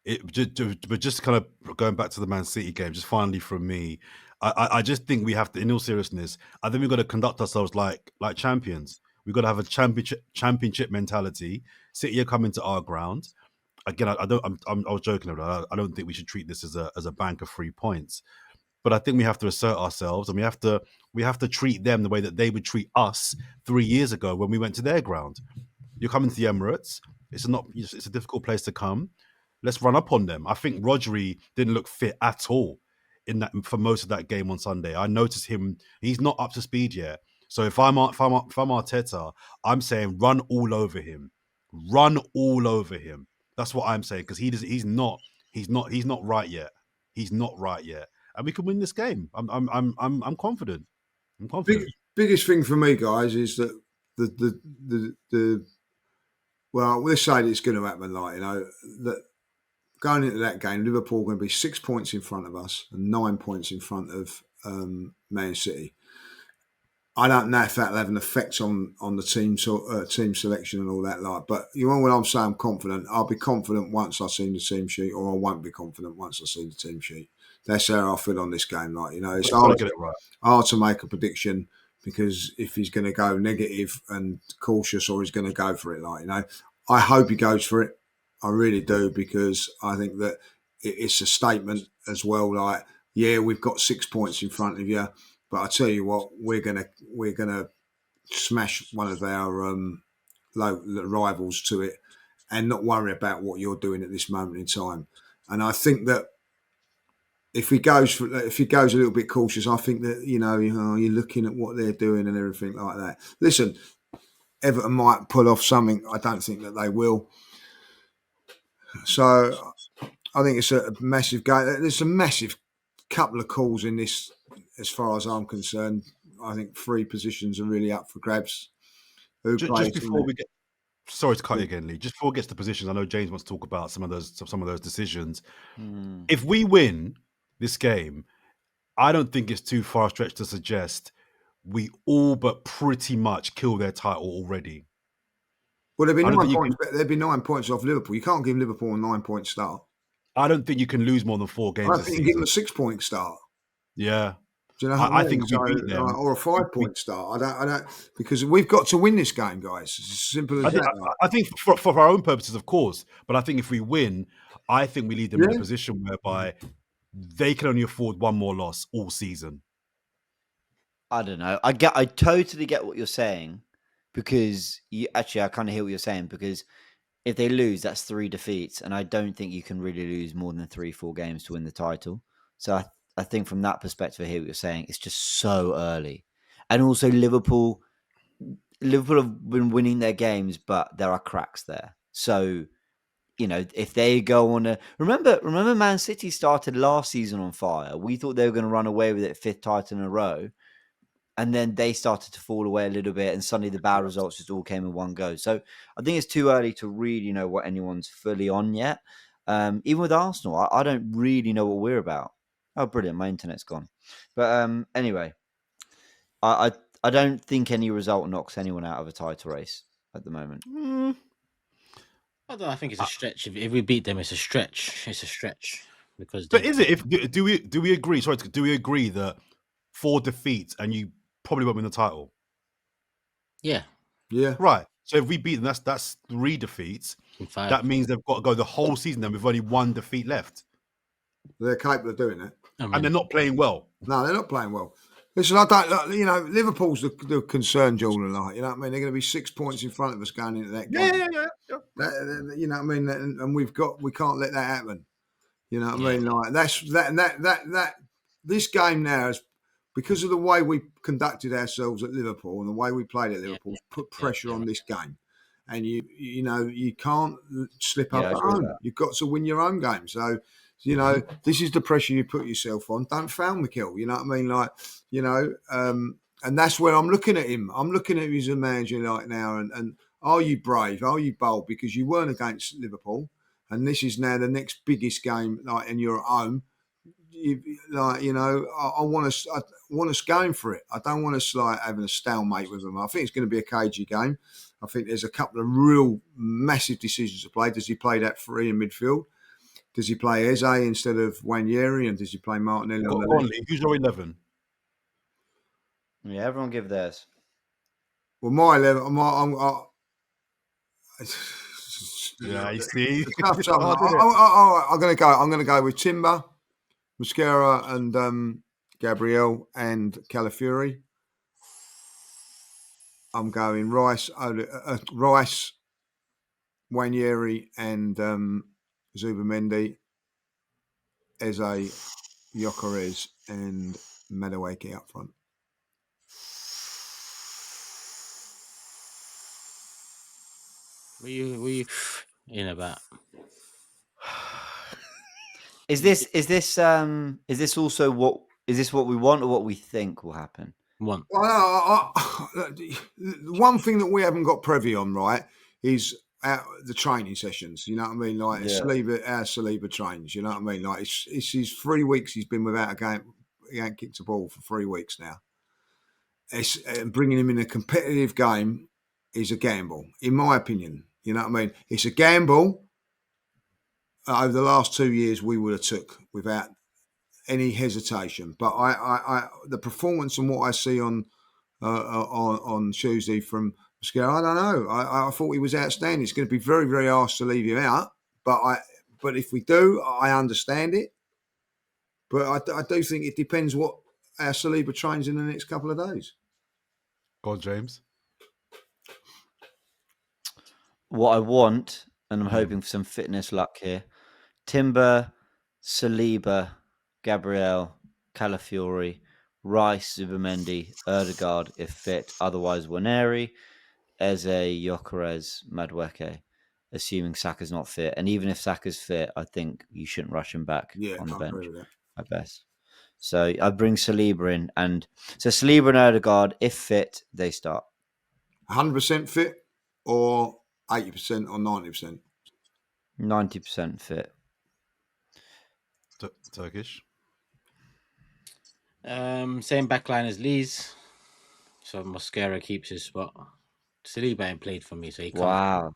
But just kind of going back to the Man City game, just finally from me, I just think we have to, in all seriousness, I think we've got to conduct ourselves like champions. We've got to have a championship mentality. City are coming to our ground. Again, I was joking about it. I don't think we should treat this as a bank of 3 points. But I think we have to assert ourselves, and we have to treat them the way that they would treat us 3 years ago when we went to their ground. You're coming to the Emirates. It's a difficult place to come. Let's run up on them. I think Rodri didn't look fit at all in that for most of that game on Sunday. I noticed him; he's not up to speed yet. So if I'm Arteta, I'm saying run all over him, run all over him. That's what I'm saying because he's not right yet. He's not right yet, and we can win this game. I'm confident. I'm confident. Biggest thing for me, guys, is that the well, let's say it's going to happen. Like, you know, that going into that game, Liverpool are going to be 6 points in front of us and 9 points in front of Man City. I don't know if that'll have an effect on the team selection and all that. Like, but you know, when I'm saying I'm confident, I'll be confident once I see the team sheet, or I won't be confident once I see the team sheet. That's how I feel on this game. Like, you know, it's hard to make a prediction because if he's going to go negative and cautious, or he's going to go for it. Like, you know, I hope he goes for it. I really do, because I think that it's a statement as well. Like, yeah, we've got 6 points in front of you, but I tell you what, we're gonna smash one of our rivals to it, and not worry about what you're doing at this moment in time. And I think that if he goes a little bit cautious, I think that you're looking at what they're doing and everything like that. Listen, Everton might pull off something. I don't think that they will. So I think it's a massive game. There's a massive couple of calls in this, as far as I'm concerned. I think 3 positions are really up for grabs. Just before we get, sorry to cut you again, Lee. Just before we get to the positions, I know James wants to talk about some of those decisions. If we win this game, I don't think it's too far stretched to suggest we all but pretty much kill their title already. Well, there'd be 9 points off Liverpool. You can't give Liverpool a 9-point start. I don't think you can lose more than 4 games. I don't think you can give them a 6-point start. Yeah. Do you know what I think we beat them, or a 5-point start. I don't, because we've got to win this game, guys. It's as simple as that. I think for our own purposes, of course, but I think if we win, I think we leave them in a position whereby they can only afford 1 more loss all season. I don't know. I totally get what you're saying, because I kind of hear what you're saying, because if they lose, that's 3 defeats, and I don't think you can really lose more than 3-4 games to win the title. So I think from that perspective, I hear what you're saying. It's just so early. And also Liverpool have been winning their games, but there are cracks there. So, if they go on remember Man City started last season on fire. We thought they were going to run away with it, 5th title in a row. And then they started to fall away a little bit, and suddenly the bad results just all came in one go. So I think it's too early to really know what anyone's fully on yet. Even with Arsenal, I don't really know what we're about. Oh, brilliant! My internet's gone. But anyway, I don't think any result knocks anyone out of a title race at the moment. I think it's a stretch. If we beat them, it's a stretch. It's a stretch because. But is it? Do we agree? Sorry, do we agree that 4 defeats and you probably won't win the title? Yeah. Right. So if we beat them, that's 3 defeats. 5. That means they've got to go the whole season then with only 1 defeat left. They're capable of doing it. And they're not playing well. No, they're not playing well. Listen, I don't. Liverpool's the concern, Jordan. Like, you know what I mean? They're going to be 6 points in front of us going into that game. Yeah. You know what I mean? And we can't let that happen. You know what I mean? Like, that this game now is, because of the way we conducted ourselves at Liverpool and the way we played at Liverpool, put pressure on this game. And you can't slip up at home. You've got to win your own game. So, this is the pressure you put yourself on. Don't foul Mikel. You know what I mean? Like, and that's where I'm looking at him. I'm looking at him as a manager like now. And are you brave? Are you bold? Because you weren't against Liverpool, and this is now the next biggest game, like, and you're at home. I want us going for it. I don't want us like having a stalemate with them. I think it's going to be a cagey game. I think there's a couple of real massive decisions to play. Does he play that 3 in midfield? Does he play Eze instead of Wanyeri? And does he play Martinelli on the left? Who's your 11? Yeah, everyone give theirs. Well, my 11, yeah, you see. I'm going to go with Timber, Mosquera, and Gabriel and Calafiori. I'm going Rice, Wanyeri, and Zubamendi, Eze, Gyökeres, and Madueke up front. What you in about? Is this also what we want or what we think will happen? One. Well, one thing that we haven't got privy on, right, is the training sessions. You know what I mean? Like Saliba trains. You know what I mean? Like it's his 3 weeks. He's been without a game. He ain't kicked a ball for 3 weeks now. It's bringing him in a competitive game is a gamble, in my opinion. You know what I mean? It's a gamble. Over the last 2 years, we would have took without any hesitation. But the performance and what I see on Tuesday from Mosquera, I don't know. I thought he was outstanding. It's going to be very, very harsh to leave him out. But if we do, I understand it. But I do think it depends what our Saliba trains in the next couple of days. Go on, James. What I want, and I'm hoping for some fitness luck here, Timber, Saliba, Gabriel, Calafiori, Rice, Zubimendi, Erdegaard if fit, otherwise Waneri, Eze, Gyökeres, Madueke, assuming Saka's not fit. And even if Saka's fit, I think you shouldn't rush him back on the bench at best. So I bring Saliba in, and so Saliba and Erdegaard, if fit, they start. 100% fit or 80% or 90%? 90% fit. Turkish. Same backline as Lee's. So Mosquera keeps his spot. Saliba ain't played for me, so he comes.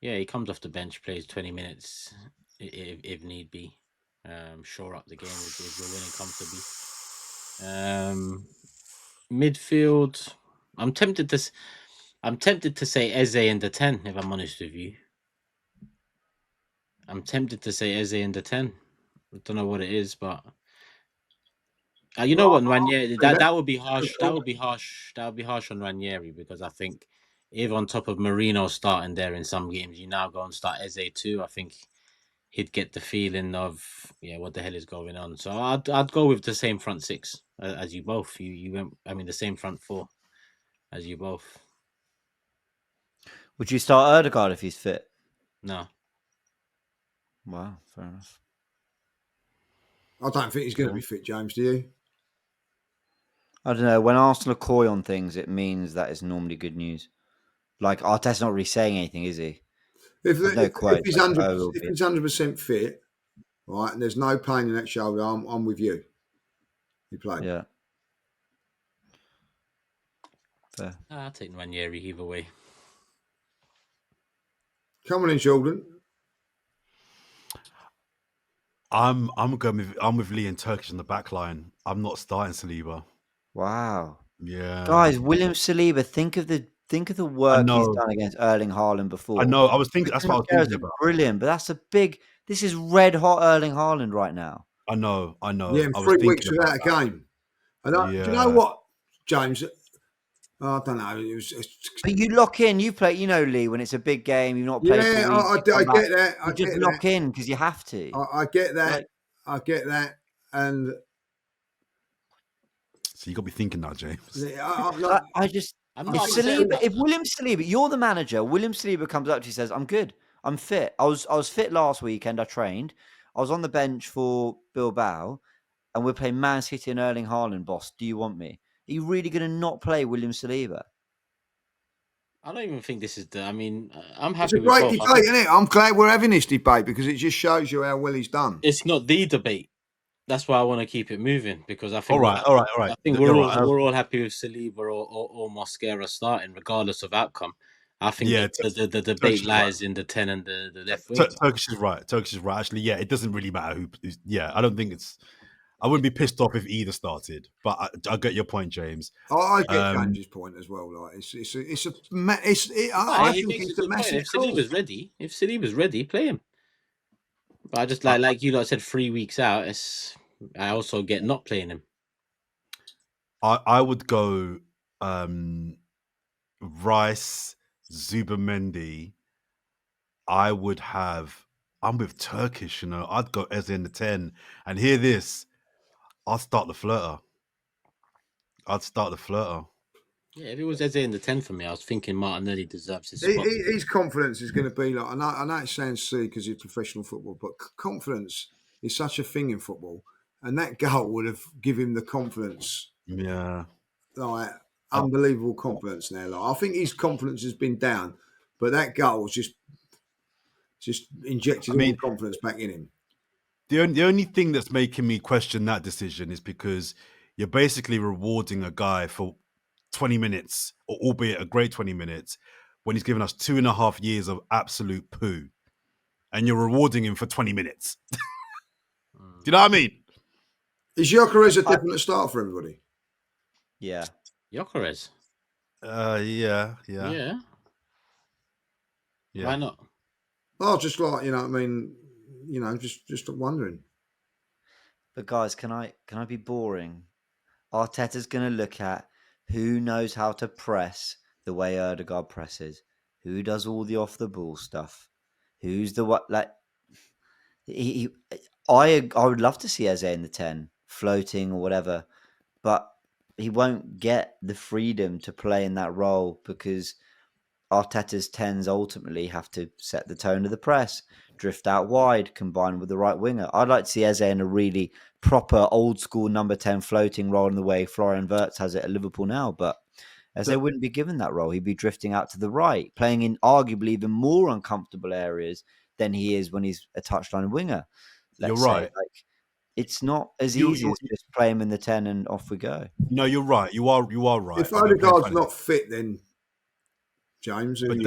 Yeah, he comes off the bench, plays 20 minutes if need be. Shore up the game if we're winning comfortably. Midfield, I'm tempted to say Eze in the 10, if I'm honest with you. I'm tempted to say Eze in the 10. I don't know what it is, but you know what, Ranieri, that would be harsh. That would be harsh. That would be harsh on Ranieri, because I think if on top of Marino starting there in some games, you now go and start Eze too, I think he'd get the feeling of, what the hell is going on. So I'd go with the same front six as you both. You went, I mean, the same front four as you both. Would you start Erdegaard if he's fit? No. Wow, fair enough. I don't think he's going to be fit, James. Do you? I don't know. When Arsenal are coy on things, it means that is normally good news. Like, Arteta's not really saying anything, is he? If he's 100% fit, right, and there's no pain in that shoulder, I'm with you. He played. Yeah. Fair. I'll take Ranieri either way. Come on in, Jordan. I'm with Lee and Turkish in the back line. I'm not starting Saliba. Wow. Yeah. Guys, William Saliba, think of the work he's done against Erling Haaland before. I know. I was thinking that's what I was thinking about. Brilliant, but this is red hot Erling Haaland right now. I know. Yeah, in 3 weeks without a game. And do you know what, James? I don't know. But you lock in. You play. You know, Lee, when it's a big game, you've not played. Yeah, I get that. You just lock in because you have to. I get that. I get that. And so you got to be thinking now, James. If William Saliba, you're the manager. William Saliba comes up to you and says, "I'm good. I'm fit. I was fit last weekend. I trained. I was on the bench for Bilbao, and we're playing Man City and Erling Haaland. Boss, do you want me? Are you really going to not play William Saliba?" I don't even think this is I'm happy. It's a great debate, isn't it? I'm glad we're having this debate because it just shows you how well he's done. It's not the debate. That's why I want to keep it moving, because I think all right. I think we're all happy with Saliba or Mosquera starting, regardless of outcome. I think the debate lies in the 10 and the left wing. Turkish is right. Actually, it doesn't really matter who. I don't think it's. I wouldn't be pissed off if either started, but I get your point, James. I get James's point as well. Like I think it's a massive. If Saliba's ready, play him. But I just like you lot said 3 weeks out. I also get not playing him. I would go Rice, Zubimendi. I'm with Turkish, I'd go Eze in the 10. And hear this, I'd start the flirter. Yeah, if it was Eze in the 10 for me, I was thinking Martinelli deserves his spot. His confidence is going to be like, I know it sounds silly because he's professional football, but confidence is such a thing in football. And that goal would have given him the confidence. Yeah. Like, unbelievable confidence now. Like, I think his confidence has been down, but that goal was just injected all the confidence back in him. The only thing that's making me question that decision is because you're basically rewarding a guy for 20 minutes, or albeit a great 20 minutes, when he's given us 2.5 years of absolute poo. And you're rewarding him for 20 minutes. Do you know what I mean? Is Gyökeres a definite start for everybody? Yeah. Gyökeres? Yeah. Why not? Oh, just like, just wondering. But guys, can I be boring? Arteta's going to look at who knows how to press the way Erdegaard presses, who does all the off the ball stuff, who's the what like. I would love to see Eze in the 10, floating or whatever, but he won't get the freedom to play in that role because Arteta's 10s ultimately have to set the tone of the press, drift out wide, combined with the right winger. I'd like to see Eze in a really proper old school number 10 floating role in the way Florian Wirtz has it at Liverpool now, but Eze wouldn't be given that role. He'd be drifting out to the right, playing in arguably even more uncomfortable areas than he is when he's a touchline winger. You're right. Like, it's not as easy as just play him in the 10 and off we go. No, you're right. You are right. If Odegaard's not fit, then James, but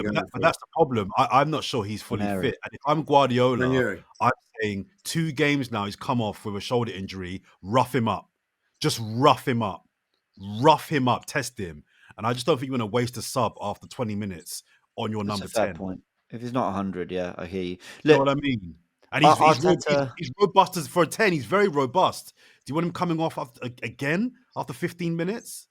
that's the problem. I'm not sure he's fully fit. And if I'm Guardiola, I'm saying 2 games now he's come off with a shoulder injury. Rough him up. Just rough him up. Rough him up. Test him. And I just don't think you want to waste a sub after 20 minutes on your number 10. Fair point. If he's not 100, yeah, I hear you. Look, you know what I mean? And he's robust for a 10. He's very robust. Do you want him coming off after 15 minutes?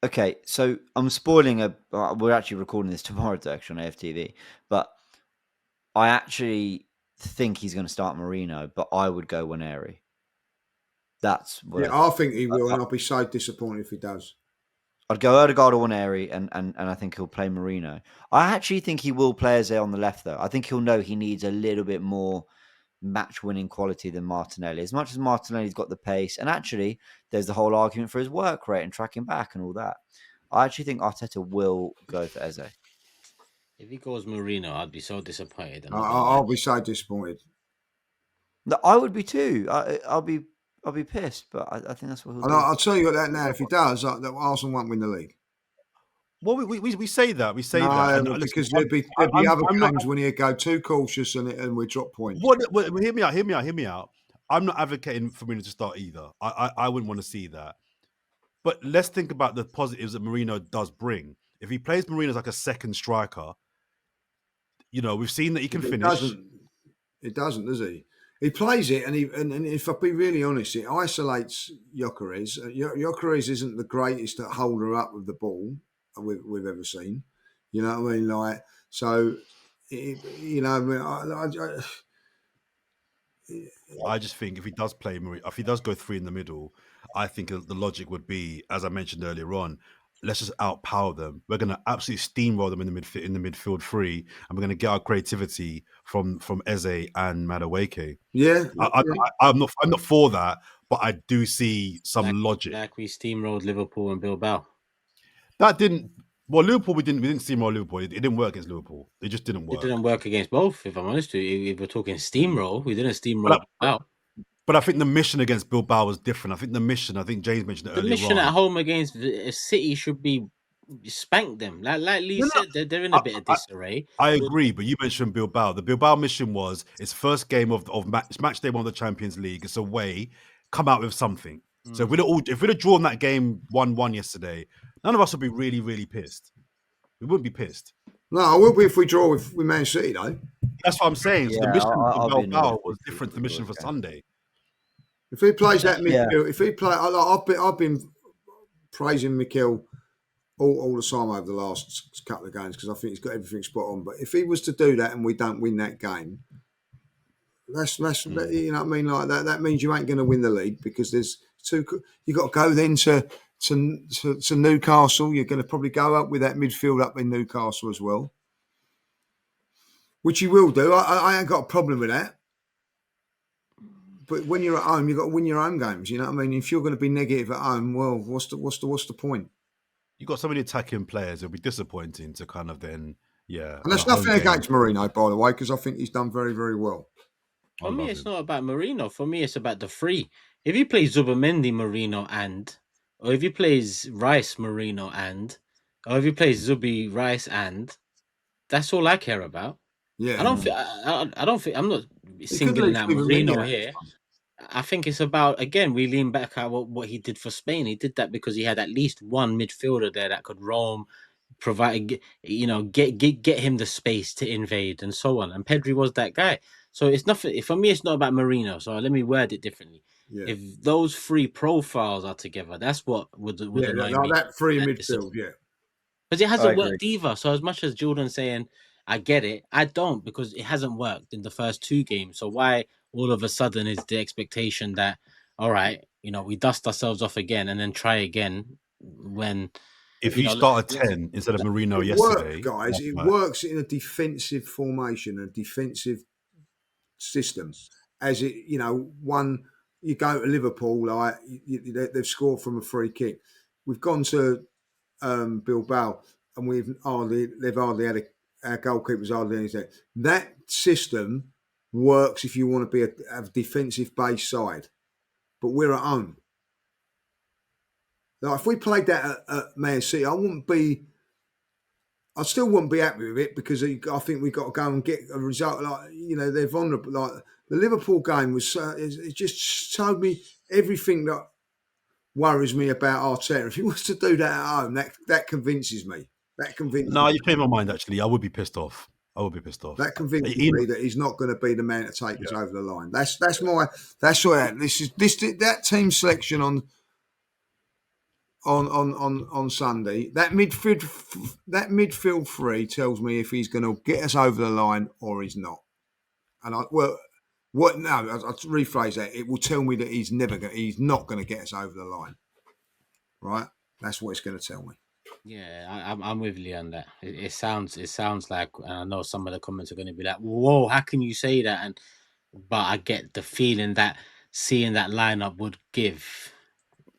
Okay, so I'm spoiling we're actually recording this tomorrow, actually, on AFTV. But I actually think he's going to start Marino, but I would go Waneri. That's what I think he will, and I'll be so disappointed if he does. I'd go Erdegaard or Waneri, and I think he'll play Marino. I actually think he will play Eze on the left, though. I think he'll know he needs a little bit more match-winning quality than Martinelli. As much as Martinelli's got the pace, and actually, there's the whole argument for his work rate and tracking back and all that. I actually think Arteta will go for Eze. If he goes Marino, I'd be so disappointed. I'll be so disappointed. No, I would be too. I'll be pissed, but I think that's what he'll do. I'll tell you that now. If he does, Arsenal won't win the league. Well, we say that. We say that. Because there'd be other games when he'd go too cautious and we drop points. Hear me out. I'm not advocating for Marino to start either. I wouldn't want to see that. But let's think about the positives that Marino does bring. If he plays Marino as like a second striker, we've seen that he can finish. It doesn't, does he? He plays it, and if I be really honest, it isolates Gyökeres. Gyökeres isn't the greatest at holder up with the ball we've ever seen. You know what I mean? Like, so, I just think if he does play Marino, if he does go 3 in the middle, I think the logic would be, as I mentioned earlier on, let's just outpower them. We're going to absolutely steamroll them in the midfield 3, and we're going to get our creativity from Eze and Madueke. Yeah, I'm not for that, but I do see some logic. Like we steamrolled Liverpool and Bilbao. That didn't. Well, Liverpool, we didn't steamroll Liverpool. It didn't work against Liverpool. It just didn't work. It didn't work against both. If I'm honest with you, if we're talking steamroll, we didn't steamroll Bilbao. But I think the mission against Bilbao was different. I think James mentioned it earlier. The mission at home against City should be spank them. Like Lee said, they're in a bit of disarray. I agree, but you mentioned Bilbao. The Bilbao mission was its first game of match day 1 of the Champions League. It's away. Come out with something. So if we'd have drawn that game 1-1 yesterday, none of us would be really, really pissed. We wouldn't be pissed. No, I will be if we draw with Man City, though. That's what I'm saying. So the mission for Bilbao was different to the mission for Sunday. If he plays that midfield, I've been praising Mikel all the time over the last couple of games because I think he's got everything spot on. But if he was to do that and we don't win that game, that's you know what I mean. Like that means you ain't going to win the league because You got to go then to Newcastle. You're going to probably go up with that midfield up in Newcastle as well, which you will do. I ain't got a problem with that. But when you're at home, you've got to win your home games. You know what I mean? If you're going to be negative at home, well, what's the point? You've got so many attacking players. It'll be disappointing to kind of then, yeah. And that's nothing against Mourinho, by the way, because I think he's done very, very well. For me, it's not about Marino. For me, it's about the three. If he plays Zubamendi, Marino, or if he plays Rice, Marino, or if he plays Zubi, Rice, that's all I care about. Yeah, I don't think I'm not singling out Marino here. I think it's about, again, we lean back at what he did for Spain. He did that because he had at least one midfielder there that could roam, provide, get him the space to invade and so on. And Pedri was that guy. So it's nothing for me. It's not about Marino. So let me word it differently. Yeah. If those three profiles are together, that's what would annoy me. That three midfield, yeah. Because it hasn't worked either. So as much as Jordan's saying, I get it, I don't, because it hasn't worked in the first two games. So why all of a sudden is the expectation that, all right, we dust ourselves off again and then try again when... If you start at 10 instead of Marino yesterday... Guys, it works in a defensive formation, a defensive system. As it, one, you go to Liverpool, they've scored from a free kick. We've gone to Bilbao and they've hardly had our goalkeepers hardly anything. That system works if you want to be a defensive based side, but we're at home. Now, if we played that at Man City, I still wouldn't be happy with it, because I think we've got to go and get a result. They're vulnerable. Like the Liverpool game was, it just showed me everything that worries me about Arteta. If he wants to do that at home, that convinces me. No, you changed my mind, actually. I would be pissed off. That convinces me that he's not going to be the man to take us over the line. That's that team selection on Sunday. That midfield three tells me if he's going to get us over the line or he's not. And I'll rephrase that. It will tell me that he's not going to get us over the line. Right? That's what it's going to tell me. Yeah, I'm with you on that. It sounds like, and I know some of the comments are going to be like, "Whoa, how can you say that?" But I get the feeling that seeing that lineup would give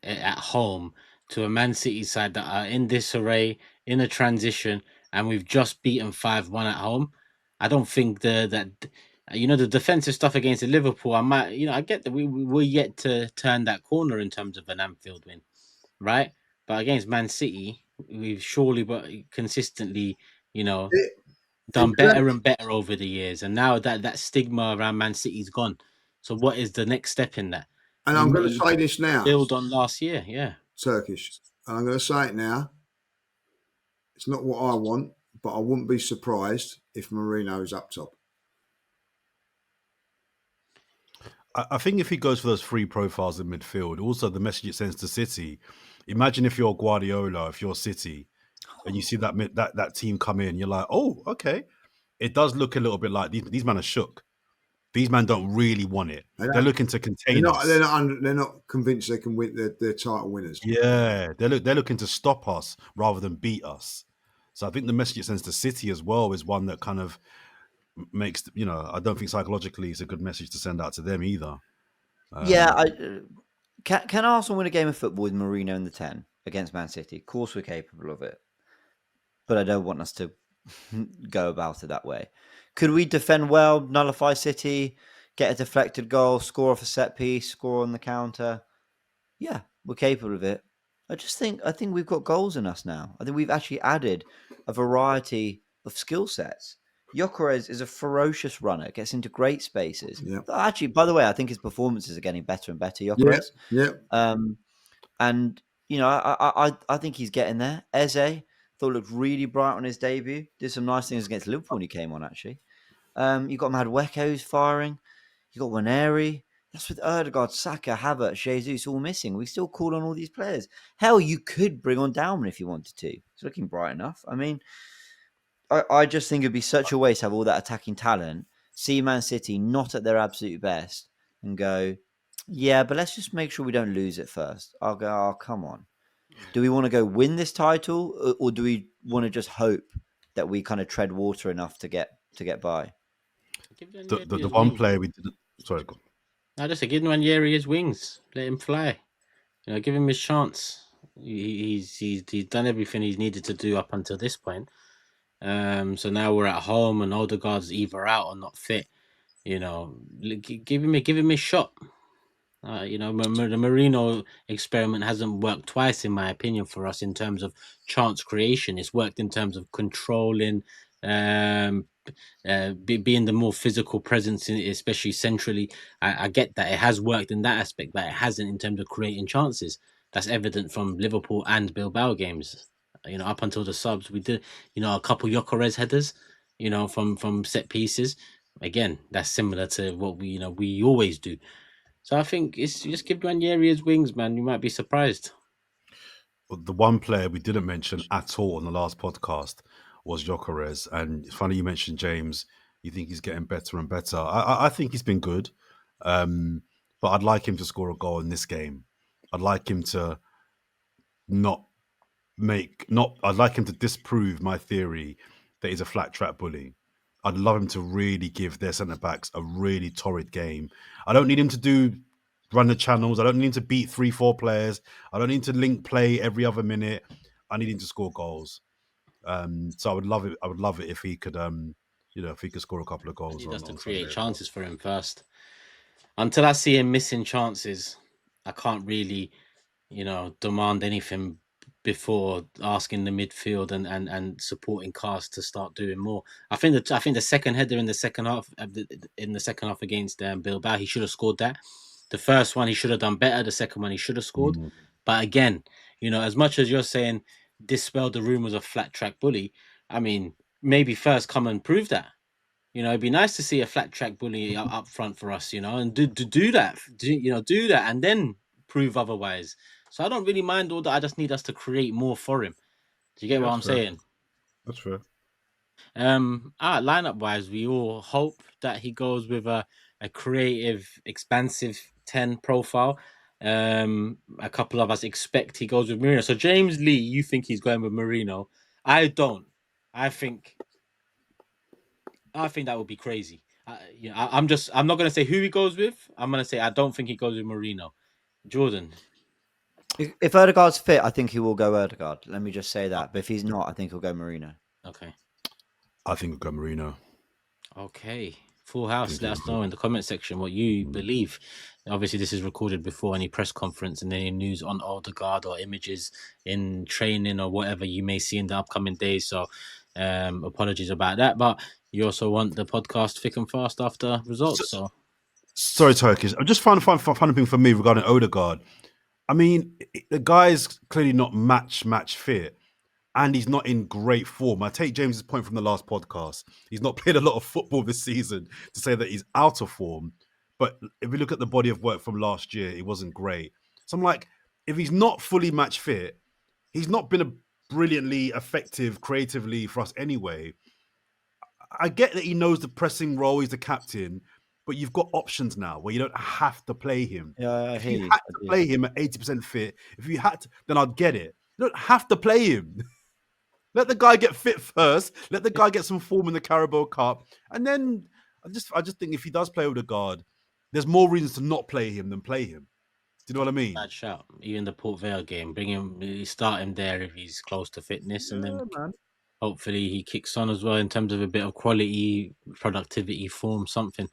at home to a Man City side that are in disarray, in a transition, and we've just beaten 5-1 at home. I don't think the defensive stuff against the Liverpool, I get that we're yet to turn that corner in terms of an Anfield win, right? But against Man City, we've surely but consistently, done better and better over the years. And now that stigma around Man City's gone. So what is the next step in that? And I'm going to say this now. Build on last year, yeah. Turkish. And I'm going to say it now. It's not what I want, but I wouldn't be surprised if Marino is up top. I think if he goes for those three profiles in midfield, also the message it sends to City. Imagine if you're Guardiola, if you're City, and you see that team come in, you're like, oh, okay. It does look a little bit like these men are shook. These men don't really want it. They're looking to contain us. They're not convinced they can win. They're title winners. Yeah, they're looking to stop us rather than beat us. So I think the message it sends to City as well is one that kind of makes, I don't think psychologically it's a good message to send out to them either. Can Arsenal win a game of football with Mourinho in the 10 against Man City? Of course we're capable of it. But I don't want us to go about it that way. Could we defend well, nullify City, get a deflected goal, score off a set piece, score on the counter? Yeah, we're capable of it. I think we've got goals in us now. I think we've actually added a variety of skill sets. Gyökeres is a ferocious runner, gets into great spaces. Yep. Actually, by the way, I think his performances are getting better and better, Gyökeres. Yeah. And, I think he's getting there. Eze, thought looked really bright on his debut. Did some nice things against Liverpool when he came on, actually. You got Madueke who's firing. You got Waneri. That's with Ødegaard, Saka, Havertz, Jesus all missing. We still call on all these players. Hell, you could bring on Dalman if you wanted to. It's looking bright enough. I mean, I just think it'd be such a waste to have all that attacking talent, see Man City not at their absolute best, and go, Yeah, but let's just make sure we don't lose it first. I'll go. Oh, come on. Do we want to go win this title, or do we want to just hope that we kind of tread water enough to get by? Give The his one wings. player we didn't. Sorry, go on. I just say give Ranieri his wings. Let him fly. Give him his chance. He's done everything he's needed to do up until this point. So now we're at home and Odegaard's either out or not fit. Give him his shot. The Marino experiment hasn't worked twice, in my opinion, for us in terms of chance creation. It's worked in terms of controlling, being the more physical presence, especially centrally. I get that it has worked in that aspect, but it hasn't in terms of creating chances. That's evident from Liverpool and Bilbao games. Up until the subs, we did, a couple Gyökeres headers, from set pieces. Again, that's similar to what we always do. So I think it's just give Ranieri his wings, man. You might be surprised. The one player we didn't mention at all on the last podcast was Gyökeres. And it's funny you mentioned James. You think he's getting better and better. I think he's been good. But I'd like him to score a goal in this game. I'd like him to I'd like him to disprove my theory that he's a flat track bully. I'd love him to really give their centre backs a really torrid game. I don't need him to run the channels. I don't need him to beat 3-4 players. I don't need to link play every other minute. I need him to score goals. So I would love it. I would love it if he could, if he could score a couple of goals. He has to create chances for him first. Until I see him missing chances, I can't really, demand anything before asking the midfield and supporting cast to start doing more. I think the second header in the second half against Bilbao, he should have scored that. The first one he should have done better. The second one he should have scored. Mm-hmm. But again, as much as you're saying dispel the rumors of flat track bully, I mean, maybe first come and prove that. It'd be nice to see a flat track bully up front for us, and do that, do that, and then prove otherwise. So I don't really mind all that. I just need us to create more for him. Do you get what I'm saying? That's fair. Lineup wise, we all hope that he goes with a creative, expansive 10 profile. A couple of us expect he goes with Marino. So James Lee, you think he's going with Marino? I don't. I think that would be crazy. I'm not going to say who he goes with. I'm going to say I don't think he goes with Marino. Jordan. If Odegaard's fit, I think he will go Odegaard. Let me just say that. But if he's not, I think he'll go Marino. Okay. I think he'll go Marino. Okay. Full house. Let us know in the comment section what you believe. Obviously, this is recorded before any press conference and any news on Odegaard or images in training or whatever you may see in the upcoming days. So apologies about that. But you also want the podcast thick and fast after results. Sorry, Turkish. I'm just trying to find a thing for me regarding Odegaard. I mean, the guy's clearly not match fit, and he's not in great form. I take James's point from the last podcast. He's not played a lot of football this season to say that he's out of form. But if we look at the body of work from last year, it wasn't great. So I'm like, if he's not fully match fit, he's not been a brilliantly effective creatively for us anyway. I get that he knows the pressing role, he's the captain, but you've got options now where you don't have to play him. Yeah, if you had to play him at 80% fit, if you had to, then I'd get it. You don't have to play him. Let the guy get fit first. Let the guy get some form in the Carabao Cup. And then I just think if he does play Odegaard, there's more reasons to not play him than play him. Do you know what I mean? Bad shout. Even the Port Vale game, start him there if he's close to fitness, and then hopefully he kicks on as well in terms of a bit of quality, productivity, form, something.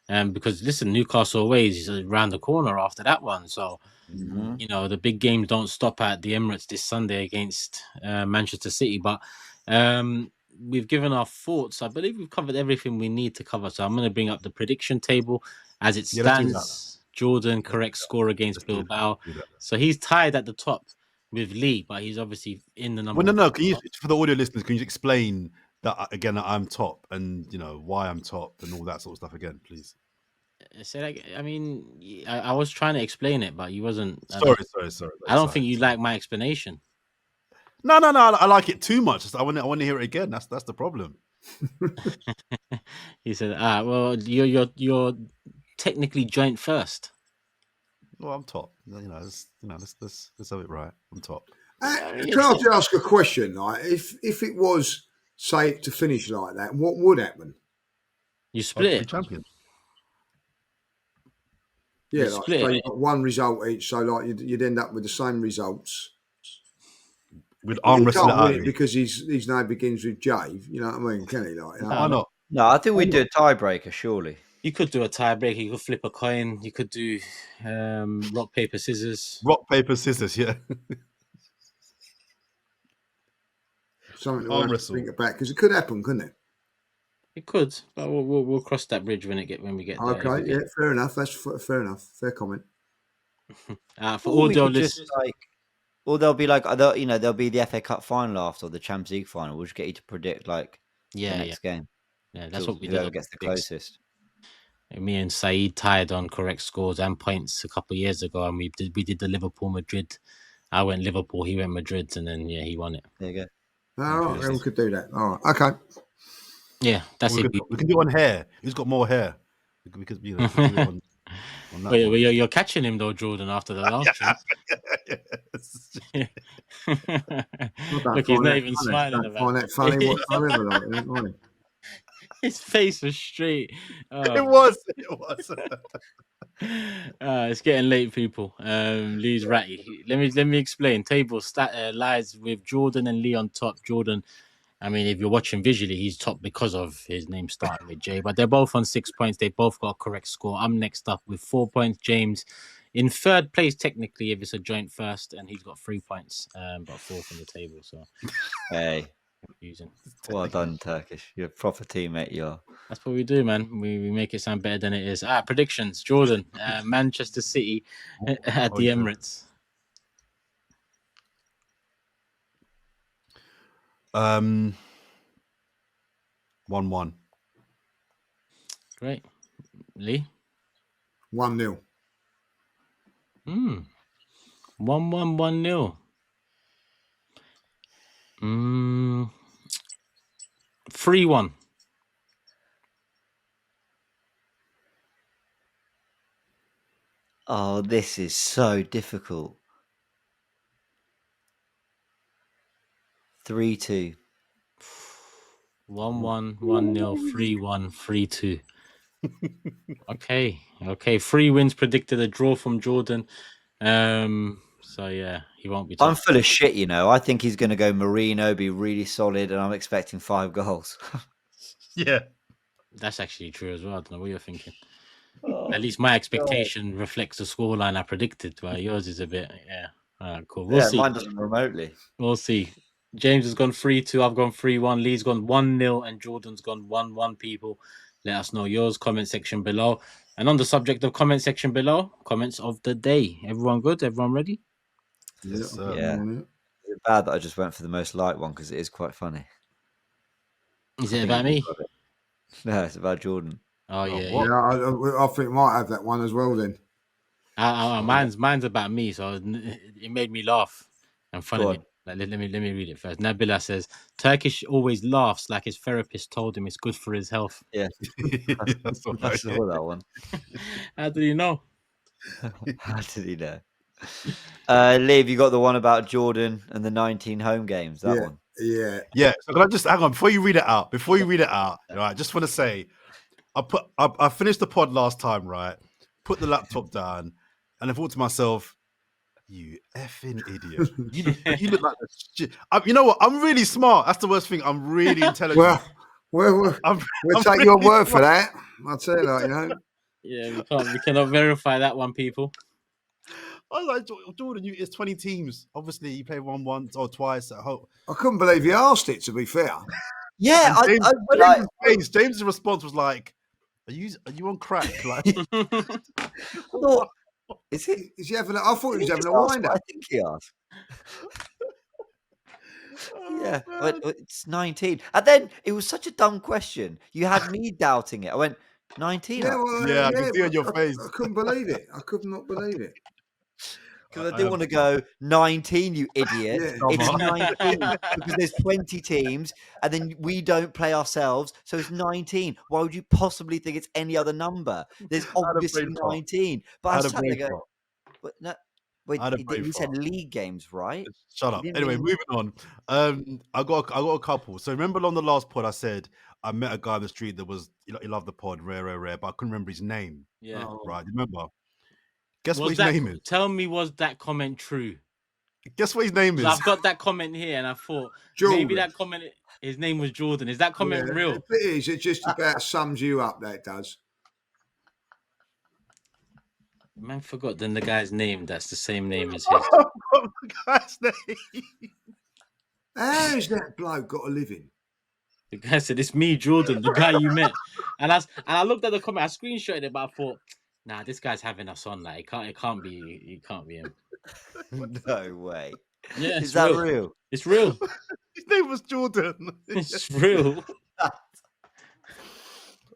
Because listen, Newcastle away is around the corner after that one. So, the big games don't stop at the Emirates this Sunday against Manchester City. But we've given our thoughts. I believe we've covered everything we need to cover. So I'm going to bring up the prediction table as it stands. Jordan, correct score against Bilbao. So he's tied at the top with Lee, but he's obviously in the number. Well, no. Can you, for the audio listeners, can you explain that again? That I'm top, and why I'm top, and all that sort of stuff again, please. I mean, I was trying to explain it, but you wasn't. Sorry. I don't think you like my explanation. No. I like it too much. I want to hear it again. That's the problem. He said, well, you're technically joint first. Well, I'm top. Let's have it right. I'm top. Can I just ask a question? Like, if it was, say, to finish like that, what would happen? You split it. Champion. Yeah, You like split so it. you've got one result each, so like you'd end up with the same results. We'd arm wrestle it can't win out. it because his name begins with J. You know what I mean? Can he? Like, Why not? No, I think we'd do a tiebreaker, surely. You could do a tiebreaker. You could flip a coin. You could do rock, paper, scissors. Rock, paper, scissors. Yeah. Something to Arm have to wrestle. think about because it could happen, couldn't it? It could, but we'll cross that bridge when we get there. Okay, yeah, fair enough. That's fair enough. Fair comment. For all the just or there'll be like there'll be the FA Cup final after, or the Champions League final. We'll just get you to predict the next game. Yeah, that's what we did. Whoever gets the closest. Me and Saeed tied on correct scores and points a couple of years ago, and we did the Liverpool Madrid. I went Liverpool, he went Madrid, and then he won it. There you go. All right, we could do that. All right, okay. Yeah, that's it. We can do it on hair. Who's got more hair? We could do it on Wait, you're catching him though, Jordan, after the last one. Look, he's not even smiling about it. Find that funny whatsoever. His face was straight. It was. It's getting late, people. Lee's ratty. Let me explain. Table lies with Jordan and Lee on top. Jordan, I mean, if you're watching visually, he's top because of his name starting with J. But they're both on 6 points. They both got a correct score. I'm next up with 4 points. James in third place technically if it's a joint first, and he's got 3 points, but fourth on the table. So hey. Confusing. Well done, Turkish. You're a proper teammate, you are. That's what we do, man. We make it sound better than it is. Predictions. Jordan, Manchester City at the Emirates. 1-1. Great. Lee? 1-0. 1-1, 1-0. 3-1. Oh, this is so difficult. 3-2. 1-1, 1-0, 3-1, 3-2. Okay. 3 wins predicted, a draw from Jordan. So yeah, he won't be. I'm full of shit, I think he's going to go Marino, be really solid, and I'm expecting 5 goals. Yeah, that's actually true as well. I don't know what you're thinking. At least my expectation reflects the scoreline I predicted. While yours is a bit, cool. We'll see. Mine doesn't remotely. We'll see. James has gone 3-2. I've gone 3-1. Lee's gone 1-0, and Jordan's gone 1-1. People, let us know yours. Comment section below. And on the subject of comment section below, comments of the day. Everyone good? Everyone ready? Yes, yeah. It's bad that I just went for the most liked one because it is quite funny. Is it about me? No, it's about Jordan. Oh yeah. I think we might have that one as well then. Mine's about me, so it made me laugh and funny. Like, let me read it first. Nabila says, Turkish always laughs like his therapist told him it's good for his health. Yeah. I saw that one. How did he know? How did he know? Lee, have you got the one about Jordan and the 19 home games? That one? Yeah. So can I just hang on before you read it out? Right, just want to say, I finished the pod last time, right? Put the laptop down, and I thought to myself, you effing idiot. You look like a shit. You know what? I'm really smart. That's the worst thing. I'm really intelligent. We'll take your word for that. I'll tell you that, Yeah, we cannot verify that one, people. I was like, Jordan, it's 20 teams. Obviously, you play once or twice at home. I couldn't believe you asked it, to be fair. Yeah, James's response was like, are you on crack? Like, is he having? I thought he was having a wind up. I think he asked. Yeah, it's 19, and then it was such a dumb question. You had me doubting it. I went 19. I can see on your face. I couldn't believe it. I could not believe it. Because I didn't want to go 19, you idiot. It's 19 because there's 20 teams, and then we don't play ourselves, so it's 19. Why would you possibly think it's any other number? There's obviously 19. But I was trying to go. But no, wait, I had a he brain said fart. league games, right? Shut He up. didn't Anyway, mean- moving on. I got a couple. So remember on the last pod, I said I met a guy on the street that was he loved the pod, rare, but I couldn't remember his name. Yeah. Oh. Right? Remember? Guess what Was his that? name is? Tell me, was that comment true? Guess what his name 'Cause is? I've got that comment here, and I thought Jordan. maybe that comment. His name was Jordan. Is that comment Yeah, real? it is. It just about sums you up. That does. Man, forgot then the guy's name. That's the same name as his. What the guy's name? How's that bloke got a living? The guy said, "It's me, Jordan, the guy you met." And I looked at the comment. I screenshotted it, but I thought, nah, this guy's having us on. Like, it can't be him. No way. Yeah, Is it's that real. real? It's real. His name was Jordan. It's real.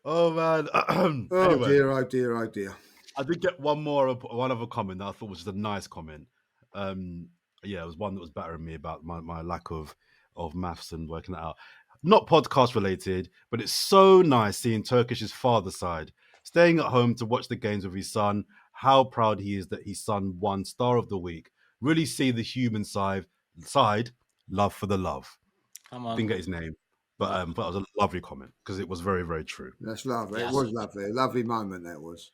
Oh man. Oh Anyway, dear, oh dear, oh dear. I did get one other comment that I thought was just a nice comment. Yeah, it was one that was battering me about my lack of maths and working it out. Not podcast related, but it's so nice seeing Turkish's father side, staying at home to watch the games with his son. How proud he is that his son won Star of the Week. Really see the human side, love for the love. Come on. Didn't get his name, but that was a lovely comment because it was very, very true. That's lovely. Yeah, It was lovely. A lovely moment that was.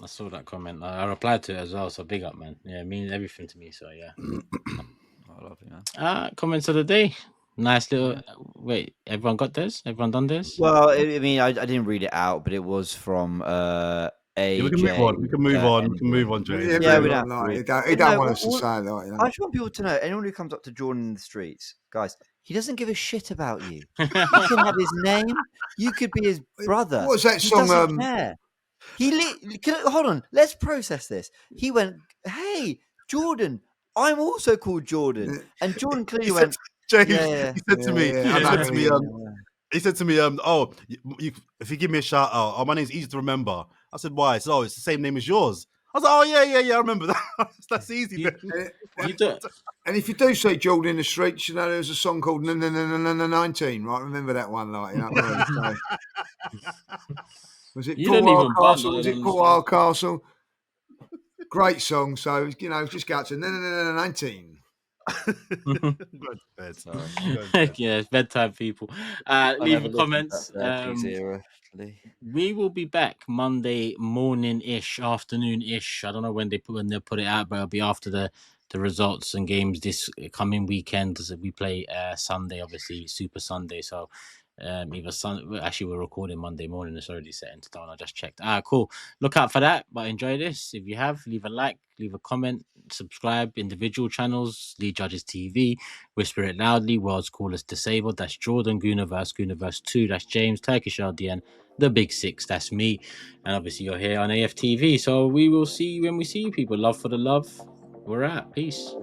I saw that comment. I replied to it as well. So big up, man. Yeah, it means everything to me. So yeah. I love you, man. Comments of the day. Nice little. Wait, everyone got this? Everyone done this? Well, I mean, I didn't read it out, but it was from AJ. Yeah, we can move on. We can move on, James. Yeah, we we don't don't have to like. read. He don't No, want us to all- say that. You know? I just want people to know, anyone who comes up to Jordan in the streets, guys, he doesn't give a shit about you. You can have his name. You could be his brother. What was that He song? doesn't care. Hold on. Let's process this. He went, "Hey, Jordan, I'm also called Jordan," and Jordan clearly He went, James, Yeah. he said to me, Yeah, he said to me, oh, if you give me a shout out, oh, my name's easy to remember. I said, why? It's it's the same name as yours. I was like, oh yeah, I remember that. That's easy. You do it. And if you do see Jordan in the streets, you know there's a song called 19, right? Remember that one, like, you know what I mean? Was it You Paul don't even Hardcastle? bother, Was I it don't Paul Hardcastle? Great song. So just go to 19. Go to bed. Yeah, it's bedtime, people. Leave comments. We will be back Monday morning-ish, afternoon-ish. I don't know when they'll put it out, but it'll be after the results and games this coming weekend. We play Sunday, obviously Super Sunday. So actually we're recording Monday morning. It's already set in stone. I just checked. Cool. Look out for that. But enjoy this. If you have, leave a like, leave a comment, subscribe. Individual channels: Lead Judges TV, Whisper It Loudly, World's Coolest Disabled. That's Jordan, Gooniverse 2. That's James, Turkish LDN, the Big Six. That's me, and obviously you're here on AFTV. So we will see you when we see you, people. Love for the love. We're out. Peace.